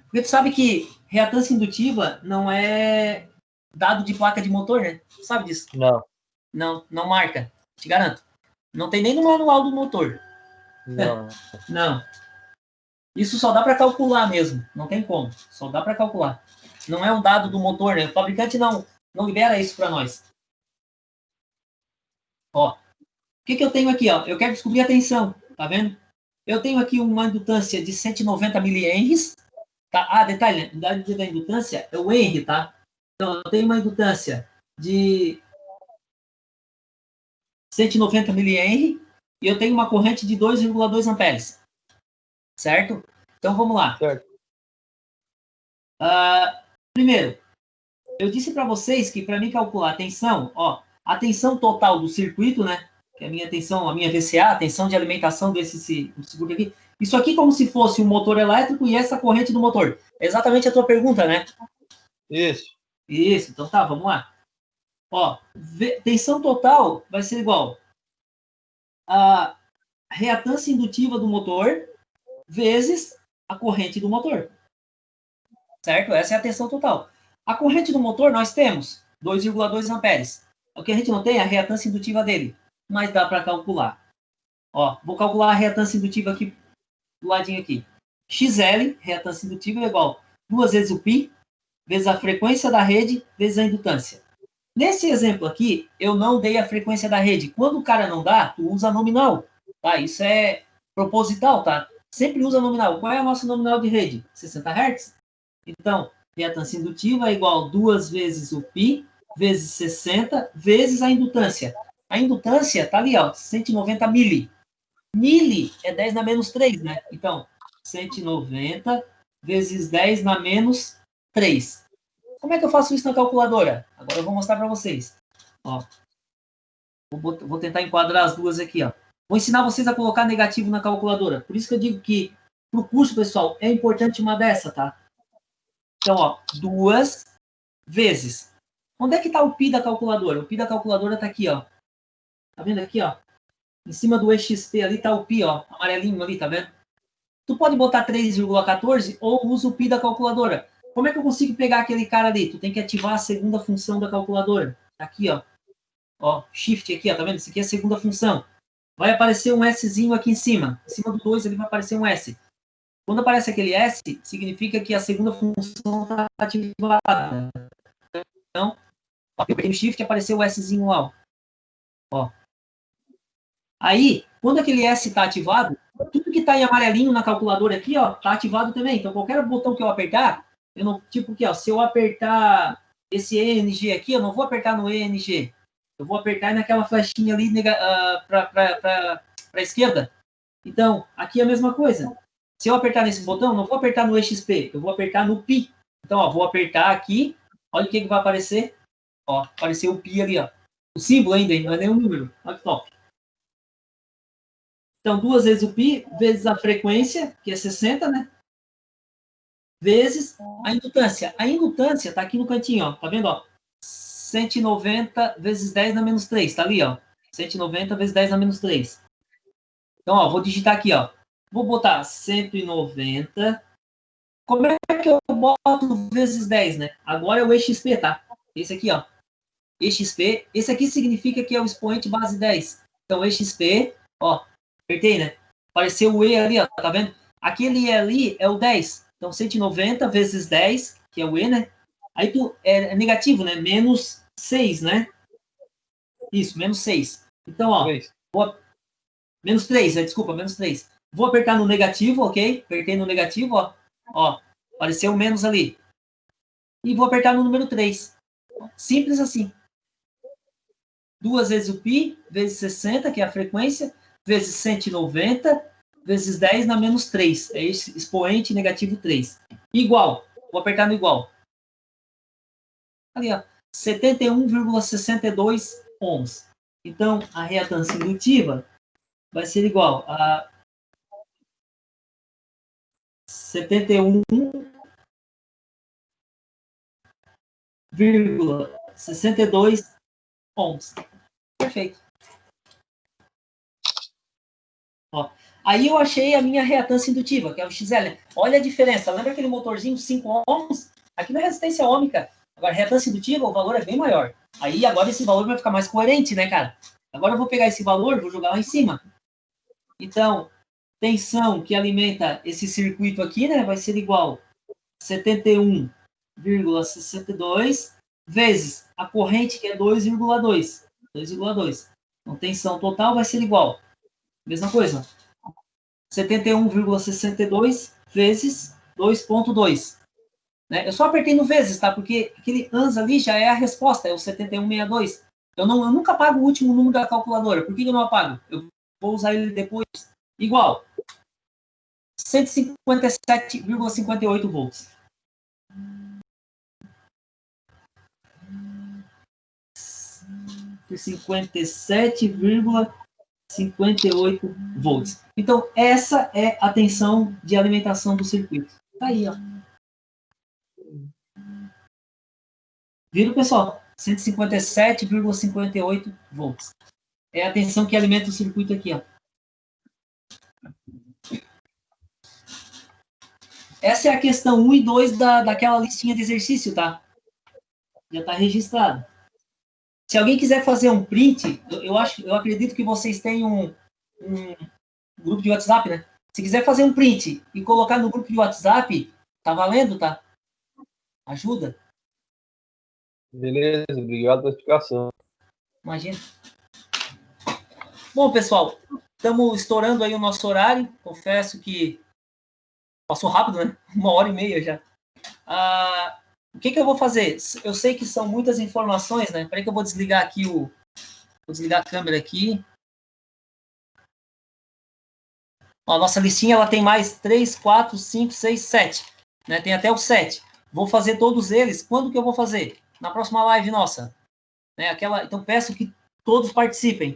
Speaker 1: Porque tu sabe que reatância indutiva não é dado de placa de motor, né? Tu sabe disso?
Speaker 5: Não.
Speaker 1: Não marca, te garanto. Não tem nem no manual do motor.
Speaker 5: Não.
Speaker 1: Não. Isso só dá para calcular mesmo, não tem como. Só dá para calcular. Não é um dado do motor, né? O fabricante não libera isso para nós. Ó, o que eu tenho aqui, ó? Eu quero descobrir a tensão, tá vendo? Eu tenho aqui uma indutância de 190 milihenries, tá? Ah, detalhe, a unidade da indutância é o Henry, tá? Então, eu tenho uma indutância de 190 milihenry e eu tenho uma corrente de 2,2 amperes. Certo? Então, vamos lá.
Speaker 5: Certo.
Speaker 1: Primeiro, eu disse para vocês que para mim calcular a tensão, ó, a tensão total do circuito, né? Que é a minha tensão, a minha VCA, a tensão de alimentação desse circuito aqui. Isso aqui como se fosse um motor elétrico e essa corrente do motor. É exatamente a tua pergunta, né?
Speaker 5: Isso.
Speaker 1: Isso, então tá, vamos lá. Ó, tensão total vai ser igual a reatância indutiva do motor vezes a corrente do motor. Certo? Essa é a tensão total. A corrente do motor nós temos 2,2 amperes. O que a gente não tem é a reatância indutiva dele, mas dá para calcular. Ó, vou calcular a reatância indutiva aqui, do ladinho aqui. XL, reatância indutiva, é igual 2 vezes o π, vezes a frequência da rede, vezes a indutância. Nesse exemplo aqui, eu não dei a frequência da rede. Quando o cara não dá, tu usa nominal, tá? Isso é proposital, tá? Sempre usa nominal. Qual é a nossa nominal de rede? 60 Hz. Então, reatância indutiva é igual a 2 vezes o π, vezes 60, vezes a indutância. A indutância tá ali, ó, 190 mili. Mili é 10 na menos 3, né? Então, 190 vezes 10 na menos 3. Como é que eu faço isso na calculadora? Agora eu vou mostrar para vocês. Ó, vou tentar enquadrar as duas aqui. Ó. Vou ensinar vocês a colocar negativo na calculadora. Por isso que eu digo que para o curso, pessoal, é importante uma dessa, tá? Então, ó, 2 vezes. Onde é que está o π da calculadora? O π da calculadora está aqui, ó. Tá vendo aqui, ó? Em cima do EXP ali está o π, ó. Amarelinho ali, tá vendo? Tu pode botar 3,14 ou usa o π da calculadora. Como é que eu consigo pegar aquele cara ali? Tu tem que ativar a segunda função da calculadora. Aqui, ó. Ó, shift aqui, ó, tá vendo? Isso aqui é a segunda função. Vai aparecer um Szinho aqui em cima. Em cima do 2 ali vai aparecer um S. Quando aparece aquele S, significa que a segunda função está ativada. Então, ó, eu peguei o shift e apareceu o Szinho lá, ó. Aí, quando aquele S está ativado, tudo que está em amarelinho na calculadora aqui, ó, está ativado também. Então, qualquer botão que eu apertar, eu não, tipo aqui, ó, se eu apertar esse ENG aqui, eu não vou apertar no ENG. Eu vou apertar naquela flechinha ali para a esquerda. Então, aqui é a mesma coisa. Se eu apertar nesse botão, não vou apertar no EXP, eu vou apertar no π. Então, ó, vou apertar aqui, olha o que vai aparecer. Ó, apareceu o π ali, ó. O símbolo ainda, não é nem o número. Olha que top. Então, 2 vezes o π, vezes a frequência, que é 60, né? Vezes a indutância. A indutância está aqui no cantinho, ó. Tá vendo, ó? 190 vezes 10 na menos 3. Tá ali, ó. 190 vezes 10 na menos 3. Então, ó, vou digitar aqui, ó. Vou botar 190. Como é que eu boto vezes 10, né? Agora é o EXP, tá? Esse aqui, ó. EXP. Esse aqui significa que é o expoente base 10. Então, EXP, ó. Apertei, né? Apareceu o E ali, ó. Tá vendo? Aquele E ali é o 10. Então, 190 vezes 10, que é o E, né? Aí tu é negativo, né? Menos 6, né? Isso, menos 6. Então, ó. Menos 3, desculpa, menos 3. Vou apertar no negativo, ok? Apertei no negativo, ó. Ó, apareceu o menos ali. E vou apertar no número 3. Simples assim. 2 vezes o π, vezes 60, que é a frequência, vezes 190, vezes 10 na menos 3. É esse expoente negativo 3. Igual. Vou apertar no igual. Ali, ó. 71,62 ohms. Então, a reatância indutiva vai ser igual a 71,62 ohms. Perfeito. Ó, aí eu achei a minha reatância indutiva, que é o XL. Olha a diferença. Lembra aquele motorzinho 5 ohms? Aqui não é resistência ôhmica. Agora, reatância indutiva, o valor é bem maior. Aí, agora esse valor vai ficar mais coerente, né, cara? Agora eu vou pegar esse valor e vou jogar lá em cima. Então, tensão que alimenta esse circuito aqui, né, vai ser igual a 71,62 vezes a corrente, que é 2,2. 2,2. Então, tensão total vai ser igual. Mesma coisa. 71,62 vezes 2,2. Né? Eu só apertei no vezes, tá? Porque aquele ans ali já é a resposta, é o 71,62. Eu nunca apago o último número da calculadora. Por que eu não apago? Eu vou usar ele depois. Igual. 157,58 volts. 57,58 volts. Então, essa é a tensão de alimentação do circuito. Tá aí, ó. Viram, pessoal? 157,58 volts. É a tensão que alimenta o circuito aqui, ó. Essa é a questão 1 e 2 daquela listinha de exercício, tá? Já está registrado. Se alguém quiser fazer um print, eu acredito que vocês têm um grupo de WhatsApp, né? Se quiser fazer um print e colocar no grupo de WhatsApp, tá valendo, tá? Ajuda?
Speaker 5: Beleza, obrigado pela explicação.
Speaker 1: Imagina. Bom, pessoal, estamos estourando aí o nosso horário. Confesso que passou rápido, né? 1h30 já. O que eu vou fazer? Eu sei que são muitas informações, né? Peraí que eu vou desligar aqui Vou desligar a câmera aqui. Ó, a nossa listinha ela tem mais 3, 4, 5, 6, 7. Né? Tem até o 7. Vou fazer todos eles. Quando que eu vou fazer? Na próxima live nossa. Né? Então peço que todos participem.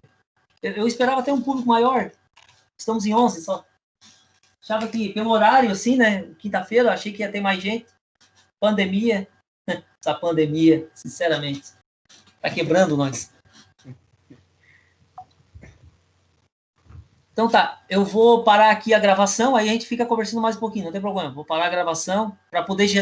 Speaker 1: Eu esperava ter um público maior. Estamos em 11 só. Achava que pelo horário, assim, né? Quinta-feira, achei que ia ter mais gente. Pandemia. Essa pandemia, sinceramente. Tá quebrando nós. Então tá, eu vou parar aqui a gravação, aí a gente fica conversando mais um pouquinho, não tem problema. Vou parar a gravação para poder gerar